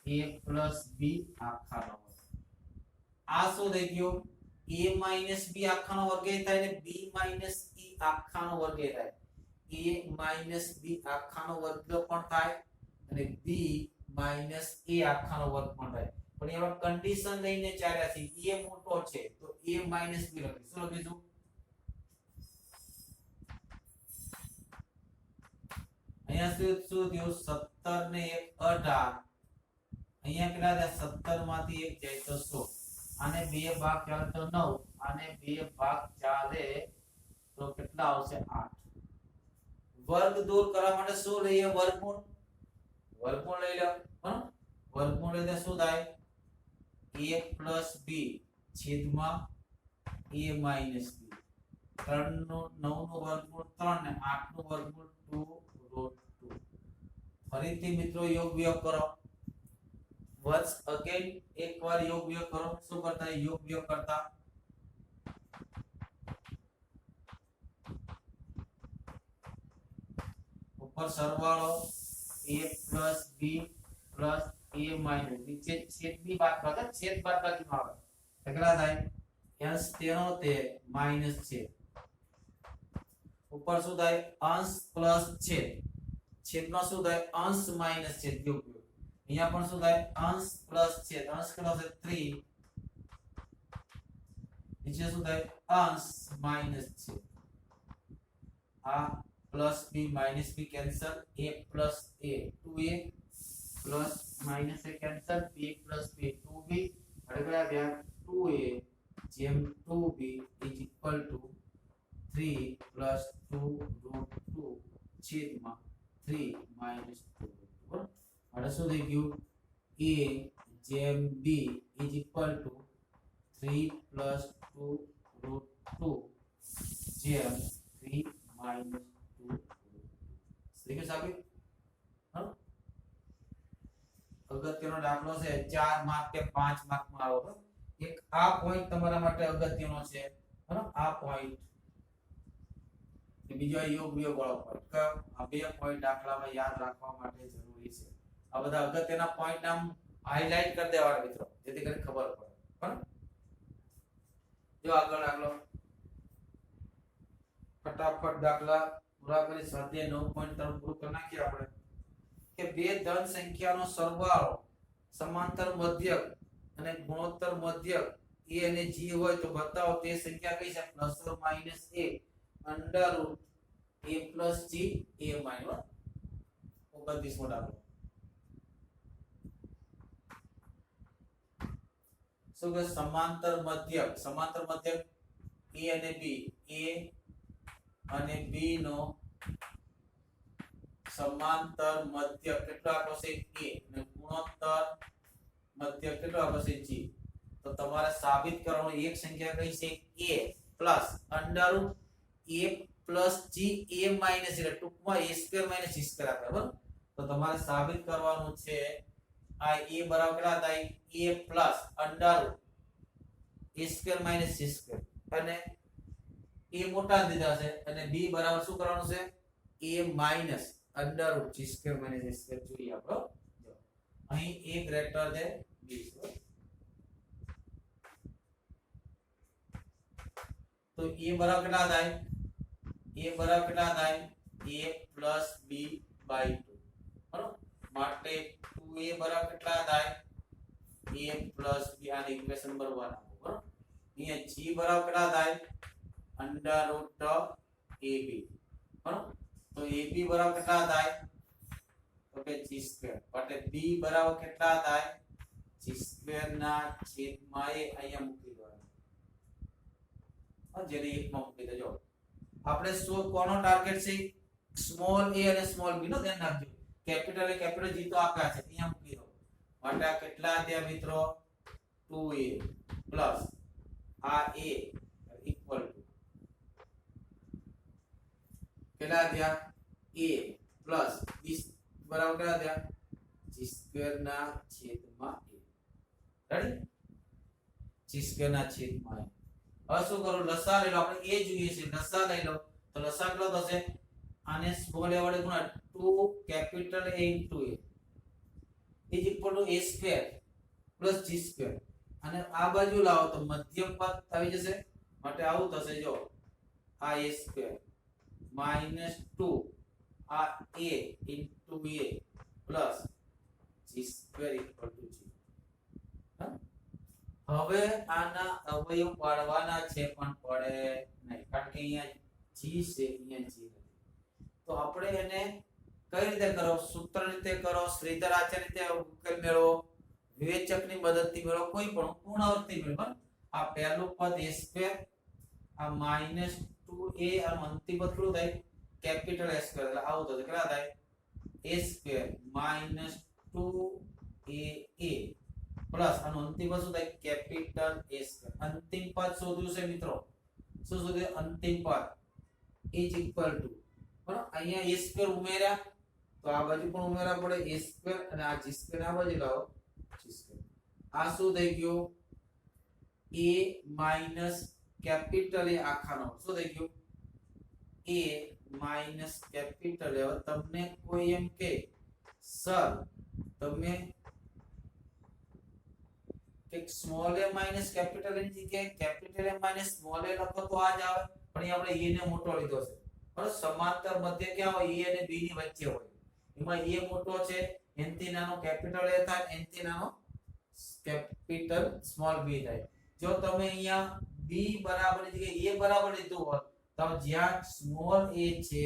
a + b આખાનો આ શું થઈ ગયું a - b આખાનો વર્ગ એ થાય ને b - e આખાનો વર્ગ એ થાય a - b આખાનો વર્ગ પણ થાય અને b - a આખાનો વર્ગ પણ થાય પણ એમાં કન્ડિશન લઈને ચાલ્યા છે a મોટો છે તો a - b લખીશું શું લખીશું અહીંયા શું થયું 17 ને 1 18 અહીંયા કેટલા થયા 17 માંથી 1 જાય તો 16 આને બે ભાગ ચાલે તો 9 આને બે ભાગ ચાલે તો કેટલા આવશે 8 વર્ગ દૂર કરવા માટે શું લઈએ વર્ગમૂળ લઈ લો બરાબર વર્ગમૂળ એટલે શું થાય a + b છેદમાં a - b 3 નું 9 નું વર્ગમૂળ 3 ને 8 નું વર્ગમૂળ 2 √2 ફરીથી મિત્રો યોગ વિયોગ કરો વન્સ અગેન એકવાર યોગ વિયોગ કરો શું કરતા યોગ વિયોગ કરતા ઉપર સરવાળો a plus b plus a minus નીચે છેદ b બાદ કરતા છેદ બાદ બાકીમાં આવે કેટલા થાય અંશ તેનો તે માઈનસ છે ઉપર શું થાય અંશ પ્લસ છેદ છેદમાં શું થાય અંશ માઈનસ છેદ યોગ અહીંયા પણ શું થાય અંશ પ્લસ છેદ અંશ કેટલો છે 3 નીચે શું થાય અંશ માઈનસ છેદ આ plus b minus b cancel a plus a 2a plus minus a cancel b plus b 2b अगला गया 2a जेम 2b is equal to 3 plus 2 root 2 छेद में 3 माइनस 2 बराबर अरे શું થઈ ગયું a જેમ b is equal to 3 plus 2 root 2 જેમ 3 माइनस देखिए साबित हां અગત્યનો દાખલો છે 4 માર્ક કે 5 માર્ક માં આવો એક આ પોઈન્ટ તમારા માટે અગત્યનો છે બરાબર આ પોઈન્ટ કે બીજો યોગ વિયોગ વાળો પોઈન્ટ કે આ બે પોઈન્ટ દાખલામાં યાદ રાખવા માટે જરૂરી છે આ બધા અગત્યના પોઈન્ટ નામ હાઇલાઇટ કરી દેવાના મિત્રો જેથી કરીને ખબર પડે બરાબર જો આગળ દાખલો ફટાફટ દાખલા પૂરા કરી સ્વાધ્યાય 9.3 પૂરું કરી નાખીએ આપણે કે બે ધન સંખ્યાનો સરવાળો સમાંતર મધ્યક અને ગુણોત્તર મધ્યક a અને g હોય તો બતાવો તે સંખ્યા કઈ છે plus or minus a under route a plus g a minus 29 મો દાખલો શું કે સમાંતર મધ્યક a અને b a અને b નો સમાંતર મધ્યક કેટલો આપ્યો છે a અને ગુણોત્તર મધ્યક કેટલો આપ્યો છે g તો તમારે સાબિત કરવાનું એક સંખ્યા કઈ છે a plus under route a plus g a minus એટલે ટૂંકમાં a square minus g square આપે બરાબર તો તમારે સાબિત કરવાનું છે આ a બરાબર કેટલા થાય a plus under route a square minus g square અને a મોટા દીધા છે અને b બરાબર શું કરવાનું છે a minus under route g square minus a square જોઈએ આપણો જો અહીં a ગ્રેટર ધેન b તો a બરાબર કેટલા થાય a બરાબર કેટલા થાય a પ્લસ b બાય 2 બરાબર માટે 2a બરાબર કેટલા થાય a પ્લસ b આ ઇક્વેશન નંબર 1 આપો બરાબર અહીંયા g બરાબર કેટલા થાય अंडर रूट ab बराबर तो ab बराबर કેટલા થાય તો કે g સ્ક્વેર એટલે b બરાબર કેટલા થાય g સ્ક્વેર ના છેદમાં a અહીંયા મૂકી દેવાનું જેને એક માં મૂકી દેજો આપણે શું કોનો ટાર્ગેટ છે સ્મોલ a અને સ્મોલ b નો ધ્યાન રાખજો કેપિટલ a કેપિટલ g તો આપ્યા છે અહીંયા મૂકી દો માટે આ કેટલા થયા મિત્રો 2a પ્લસ આ a ઇક્વલ ટુ કેટલા થયા a પ્લસ b બરાબર કેટલા થયા g સ્ક્વેર ના છેદમાં a રેડી g સ્ક્વેર ના છેદમાં a હવે શું કરું લસા લઈ લો આપણે a જોઈએ છે લસા લઈ લો તો લસા કેટલો થશે આને સ્મોલ a વડે ગુણા 2 capital a into a is equal to a square plus g square અને આ બાજુ લાવો તો મધ્યમ પદ આવી જશે માટે આવું થશે જો આ a square minus 2 a into a plus g square equal to g હવે આના અવયવ પાડવાના છે પણ પડે નહીં કારણ કે અહીંયા g છે અહીંયા g નથી તો આપણે એને કઈ રીતે કરો સૂત્ર રીતે કરો શ્રીધર આચાર્ય રીતે ઉકેલ મેળવો વિવેચકની મદદથી મેળવો કોઈ પણ પૂર્ણાવર્તી મેળવો આ પહેલું પદ a સ્ક્વેર આ માઈનસ 2a અને અંતિમ પદ કેટલું થાય કેપિટલ a સ્ક્વેર એટલે આવું થશે કેટલા થાય a square minus 2a plus અને અંતિમ પદ શું થાય કેપિટલ a સ્ક્વેર અંતિમ પદ શોધ્યું છે મિત્રો શું શોધ્યું અંતિમ પદ ઇઝ ઇક્વલ ટુ બરાબર અહીંયા a સ્ક્વેર ઉમેર્યા તો આ બાજુ પણ ઉમેરવા પડે a સ્ક્વેર અને આ g સ્ક્વેર આ બાજુ લાવો g સ્ક્વેર. આ શું થઈ ગયું a માઈનસ કેપિટલ એ આખાનો શું થઈ ગયું a માઈનસ કેપિટલ. હવે તમને કોઈ એમ કે સર તમે એક સ્મોલ a માઈનસ કેપિટલ ની જગ્યાએ capital a minus small a લખો તો આ જ આવે, પણ આપણે a ને મોટો લીધો છે. બરાબર, સમાંતર મધ્ય ક્યાં હોય a અને b ની વચ્ચે હોય. એમાં a મોટો છે, n થી નાનો કેપિટલ a થાય, n થી નાનો કેપિટલ સ્મોલ b થાય. જો તમે અહીંયા b બરાબર ની જગ્યાએ a બરાબર લીધું હોત તો જ્યાં સ્મોલ a છે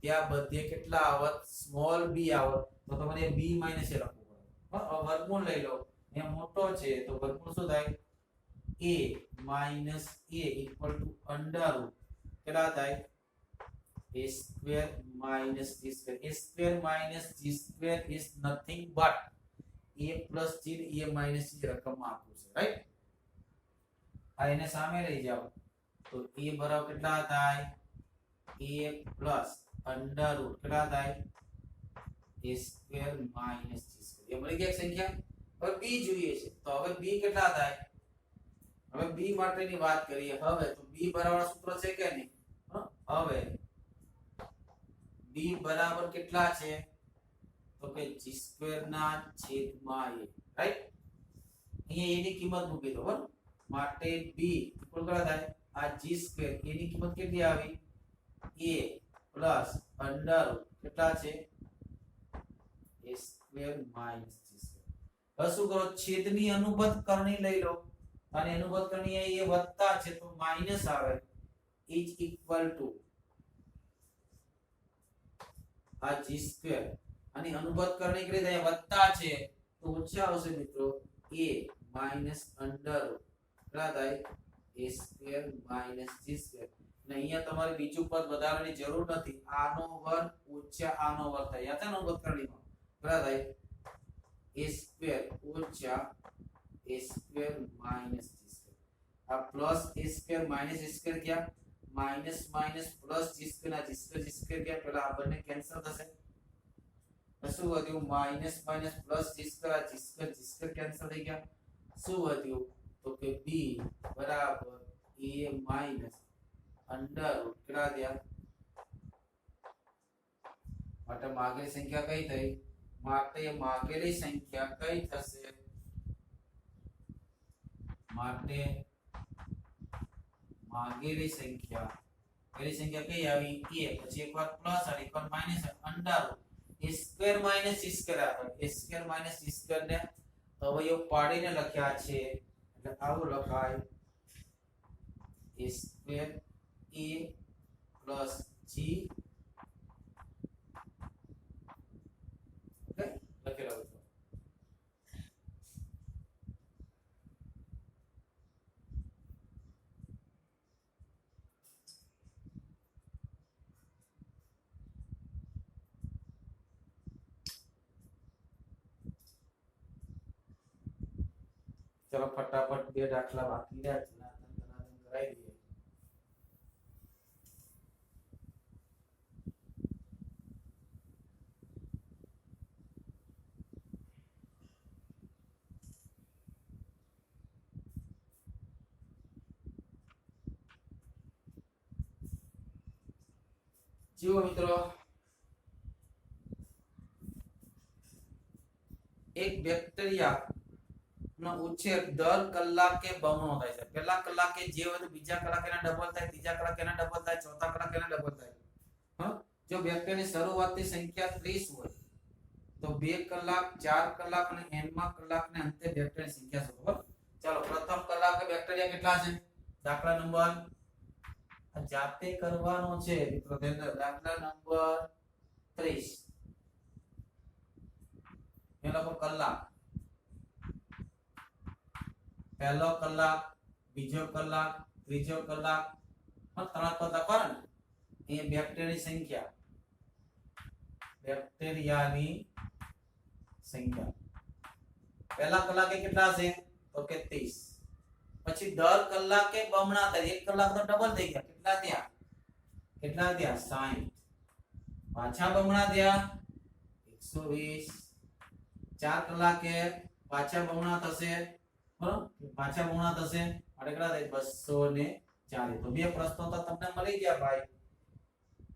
ત્યાં બધે કેટલા આવત સ્મોલ b આવત, તો તમારે b માઈનસ a લખવું પડે. હવે વર્ગમૂળ લઈ લો, અહીંયા મોટો છે તો વર્ગમૂળ શું થાય a minus a equal to under route કેટલા થાય a square minus g square. A square minus g square is nothing but a plus g a minus g રકમમાં આપ્યું છે, રાઈટ. આ એને સામે લઈ જાઓ તો a બરાબર કેટલા થાય a plus અંડર રૂટ કેટલા થાય a square minus g square. એ મળી ગઈ એક સંખ્યા. હવે b જોઈએ છે તો હવે b કેટલા થાય, હવે b માટેની વાત કરીએ. હવે તો b બરાબર સૂત્ર છે કે નહીં, હવે b બરાબર કેટલા છે તો કે g સ્ક્વેર ના છેદમાં a, રાઈટ. અહીંયા a ની કિંમત મૂકી દો બરાબર. માટે b ઇક્વલ કેટલા થાય આ g સ્ક્વેર a ની કિંમત કેટલી આવી a પ્લસ અંડર કેટલા છે a square minus g square. હવે શું કરો છેદની અનુબંધ કરણી લઈ લો અને અનુબંધ કરણી એ વત્તા છે તો માઈનસ આવે ઇઝ ઇક્વલ ટુ આ g સ્ક્વેર અને અનુબંધ કરણી કરી દે વત્તા છે તો ઓછા આવશે મિત્રો a માઈનસ અંડર કેટલા થાય a square minus g square. ને અહીંયા તમારે બીજું પદ વધારવાની જરૂર નથી, આનો વર્ગ ઓછા આનો વર્ગ થાય. યાદ છે ને અનુબંધ કરણીમાં કેટલા થાય a સ્ક્વેર ઓછા a square minus g square. આ plus a square minus a square क्या minus minus plus g square ना g स्क्वायर क्या પેલા આ બંને કેન્સલ થશે. શું વધ્યું minus minus plus g square g square cancel થઈ ગયા. શું વધ્યું તો કે b બરાબર a માઈનસ અંડર રૂટ કેટલા થયા. માટે માગેલી સંખ્યા કઈ થઈ, માટે માગેલી સંખ્યા કઈ થશે, માટે માગેલી સંખ્યા પેલી સંખ્યા કઈ આવી a પછી એકવાર પ્લસ અને એકવાર minus under a square minus g square આવે. a square minus g square ને અવયવ પાડીને લખ્યા છે એટલે આવું લખાય a square a plus g okay લખેલો છે. चलो फटाफट બે દાખલા બાકી રહ્યા કરાવી દઈએ. જીવો મિત્રો, એક બેક્ટેરિયા નો ઉછેર દર કલાકે બમણો થાય છે. પહેલા કલાકે જે હોય તો બીજા કલાકે એના ડબલ થાય, ત્રીજા કલાકે એના ડબલ થાય, ચોથા કલાકે એના ડબલ થાય. જો બેક્ટેરિયાની શરૂઆતની સંખ્યા 30 હોય તો 2 કલાક 4 કલાક અને n માં કલાકને અંતે બેક્ટેરિયાની સંખ્યા શોધો. ચાલો પ્રથમ કલાકે બેક્ટેરિયા કેટલા છે, દાખલા નંબર જાતે કરવાનો છે મિત્રો. દાખલા નંબર 30 એ લખો કલાક, પહેલો કલાક, બીજો કલાક, ત્રીજો કલાક, ત્રણ કલાક કરો ને. એ બેક્ટેરિયાની સંખ્યા, બેક્ટેરિયાની સંખ્યા પહેલા કલાકે કેટલા છે તો કે 30. પછી દર કલાકે બમણા થાય, એક કલાક તો ડબલ થઈ ગયા, કેટલા થયા 60. પાછા બમણા થયા 120 4 કલાકે પાછા બમણા થશે બરાબર પાછા બમણા થશે એટલે કેટલા થાય 240 તો બે પ્રશ્નો તો તમને મળી ગયા ભાઈ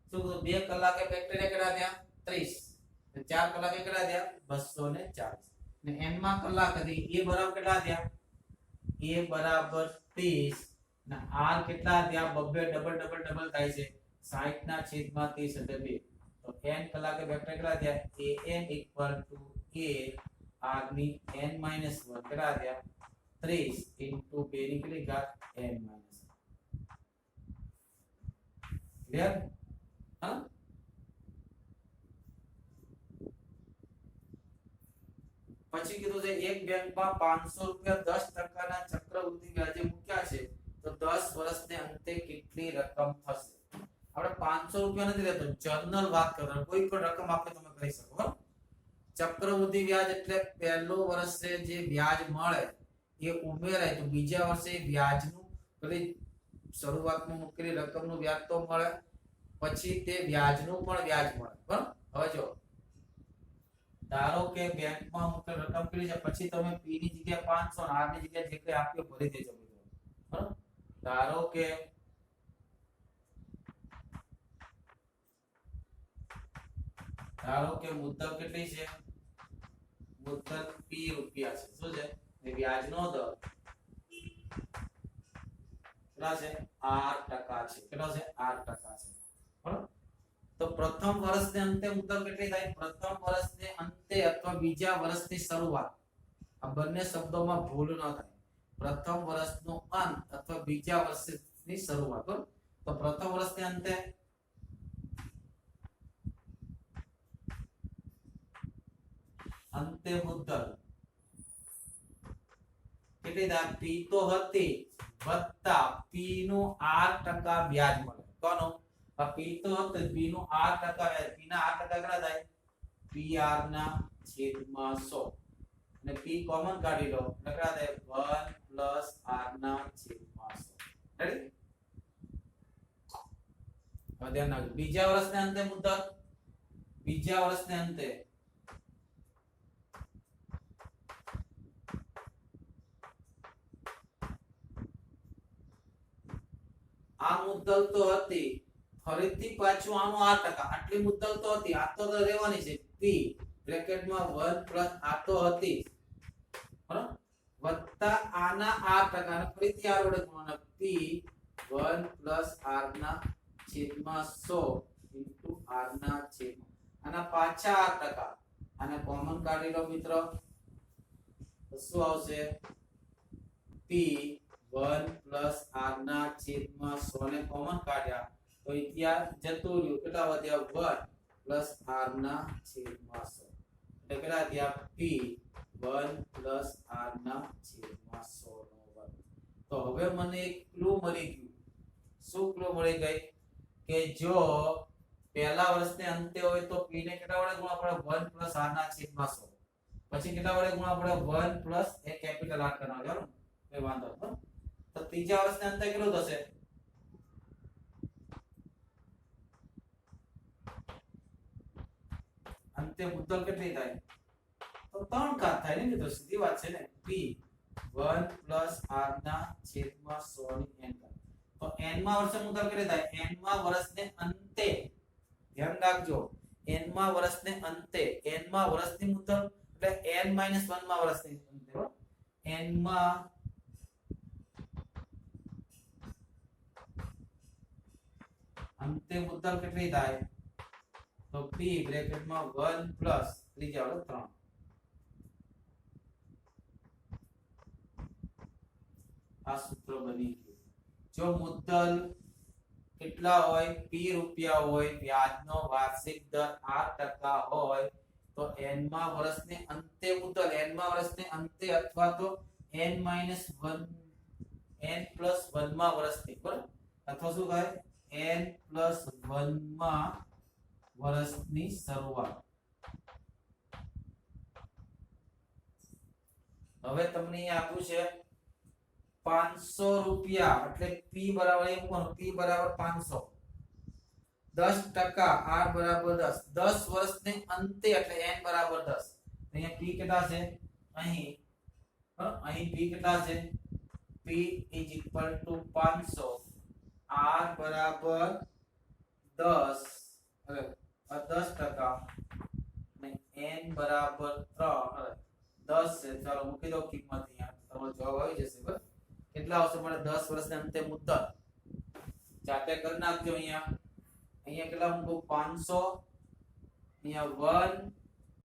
શું 2 કલાકે બેક્ટેરિયા કેટલા થયા 30 4 કલાકે કેટલા થયા 240 ને n માં કલાક હતી a બરાબર કેટલા થયા a બરાબર 30 ને r કેટલા થયા બબ્બે ડબલ થાય છે 60 ના છેદમાં 30 એટલે 2 તો n કલાકે બેક્ટેરિયા કેટલા થયા an a r ની n - 1 કેટલા થયા 30 into 2 ની કેટલી ઘાત n - 1 ક્લિયર હા પછી કીધું છે એક બેંકમાં 500 રૂપિયા 10% ના ચક્રવૃદ્ધિ વ્યાજે મૂક્યા છે તો 10 વર્ષને અંતે કેટલી રકમ થશે આપણે 500 રૂપિયા નથી લેતો જનરલ વાત કરો કોઈ પણ રકમ આપણે તમે કહી શકો બરાબર ચક્રવૃદ્ધિ વ્યાજ એટલે પહેલો વર્ષે જે વ્યાજ મળે એ ઉમેરાય તો બીજા વર્ષે વ્યાજનું પેલી શરૂઆતમાં મૂકેલી રકમનું વ્યાજ તો મળે પછી તે વ્યાજનું પણ વ્યાજ મળે બરાબર હવે જો ધારો કે બેંકમાં મૂકેલ રકમ કેટલી છે પછી તમે p ની જગ્યાએ 500 અને r ની જગ્યાએ જે કંઈ આપ્યો ભરી દેજો બરાબર ધારો કે મુદ્દલ કેટલી છે મુદ્દલ p રૂપિયા છે શું છે ને વ્યાજનો દર કેટલા છે 8% છે કેટલો છે 8% છે બરાબર તો પ્રથમ વર્ષને અંતે મુદ્દલ કેટલી થાય પ્રથમ વર્ષને અંતે અથવા બીજા વર્ષની શરૂઆત આ બંને શબ્દોમાં ભૂલ ન થાય પ્રથમ વર્ષનો અંત અથવા બીજા વર્ષની શરૂઆત બરાબર તો પ્રથમ વર્ષને અંતે મુદ્દલ કેટલી થાય p તો હતી વત્તા p નું 8% વ્યાજ મળે કોનો આ p તો હતું p નું 8% વ્યાજ p ના 8% કેટલા થાય pr ના છેદમાં 100 અને p કોમન કાઢી લો એટલે કેટલા થાય 1 r ના છેદમાં 100 રેડી હવે ધ્યાન રાખજો બીજા વર્ષને અંતે મુદ્દલ બીજા વર્ષને અંતે આ મુદ્દલ તો હતી ફરીથી પાછું આનું 8% આટલી મુદ્દલ તો હતી આ તો રહેવાની છે p બ્રેકેટમાં 1 આ તો હતી બરાબર વત્તા આના 8% અને ફરીથી r વડે ગુણવાના p 1 r ના છેદમાં 100 ઇન્ટુ r ના છેદમાં આના પાછા 8% આને કોમન કાઢી લો મિત્રો તો શું આવશે p 1 r ના છેદમાં 100 ને કોમન કાઢ્યા તો ત્યાં જતું રહ્યું કેટલા વધ્યા 1 r ના છેદમાં 100 એટલે કેટલા થયા p 1 r ના છેદમાં 100 નો વર્ગ તો હવે મને એક ક્લુ મળી ગયું શું ક્લુ મળી ગઈ કે જો પહેલા વર્ષને અંતે હોય તો p ને કેટલા વડે ગુણવા પડે 1 r ના છેદમાં 100 પછી કેટલા વડે ગુણવા પડે 1 એ કેપિટલ r કરવાનો બરાબર કોઈ વાંધો નહીં તો ત્રીજા વર્ષને અંતે કેટલું થશે અંતે મુદ્દલ કેટલી થાય તો 3 ઘાત થાય ને મિત્રો સીધી વાત છે ને p 1 r ના છેદમાં 100 ની n ઘાત તો n માં વર્ષે મુદ્દલ કેટલી થાય n માં વર્ષને અંતે ધ્યાન રાખજો n માં વર્ષને અંતે n માં વર્ષની મુદ્દલ એટલે n - 1 માં વર્ષની અંતે બરાબર n માં અંતે મુદ્દલ કેટલી થાય તો p બ્રેકેટમાં 1 પ્લસ ત્રીજા વાળો 3 આ સૂત્ર બની ગયું જો મુદ્દલ કેટલા હોય p રૂપિયા હોય વ્યાજનો વાર્ષિક દર 8% હોય તો n માં વર્ષને અંતે મુદ્દલ n માં વર્ષને અંતે અથવા તો n - 1 n + 1 માં વર્ષની બરાબર અથવા શું થાય n + 1 માં વર્ષની શરૂઆત હવે તમને આપ્યું છે 500 રૂપિયા એટલે p બરાબર p બરાબર 500 10% r બરાબર 10 10 વર્ષને અંતે એટલે n બરાબર 10 અહીંયા p કેટલા છે અહીં અહીં p કેટલા છે p = 500 r બરાબર 10 હવે 10% ને n બરાબર 3 10 છે ચાલો મૂકી દો કિંમત અહીંયા તમારો જવાબ આવી જશે બરાબર કેટલા આવશે મને 10 વર્ષના અંતે મુદત જાતે કરી નાખજો અહીંયા કેટલા મૂકો 500 અહીંયા 1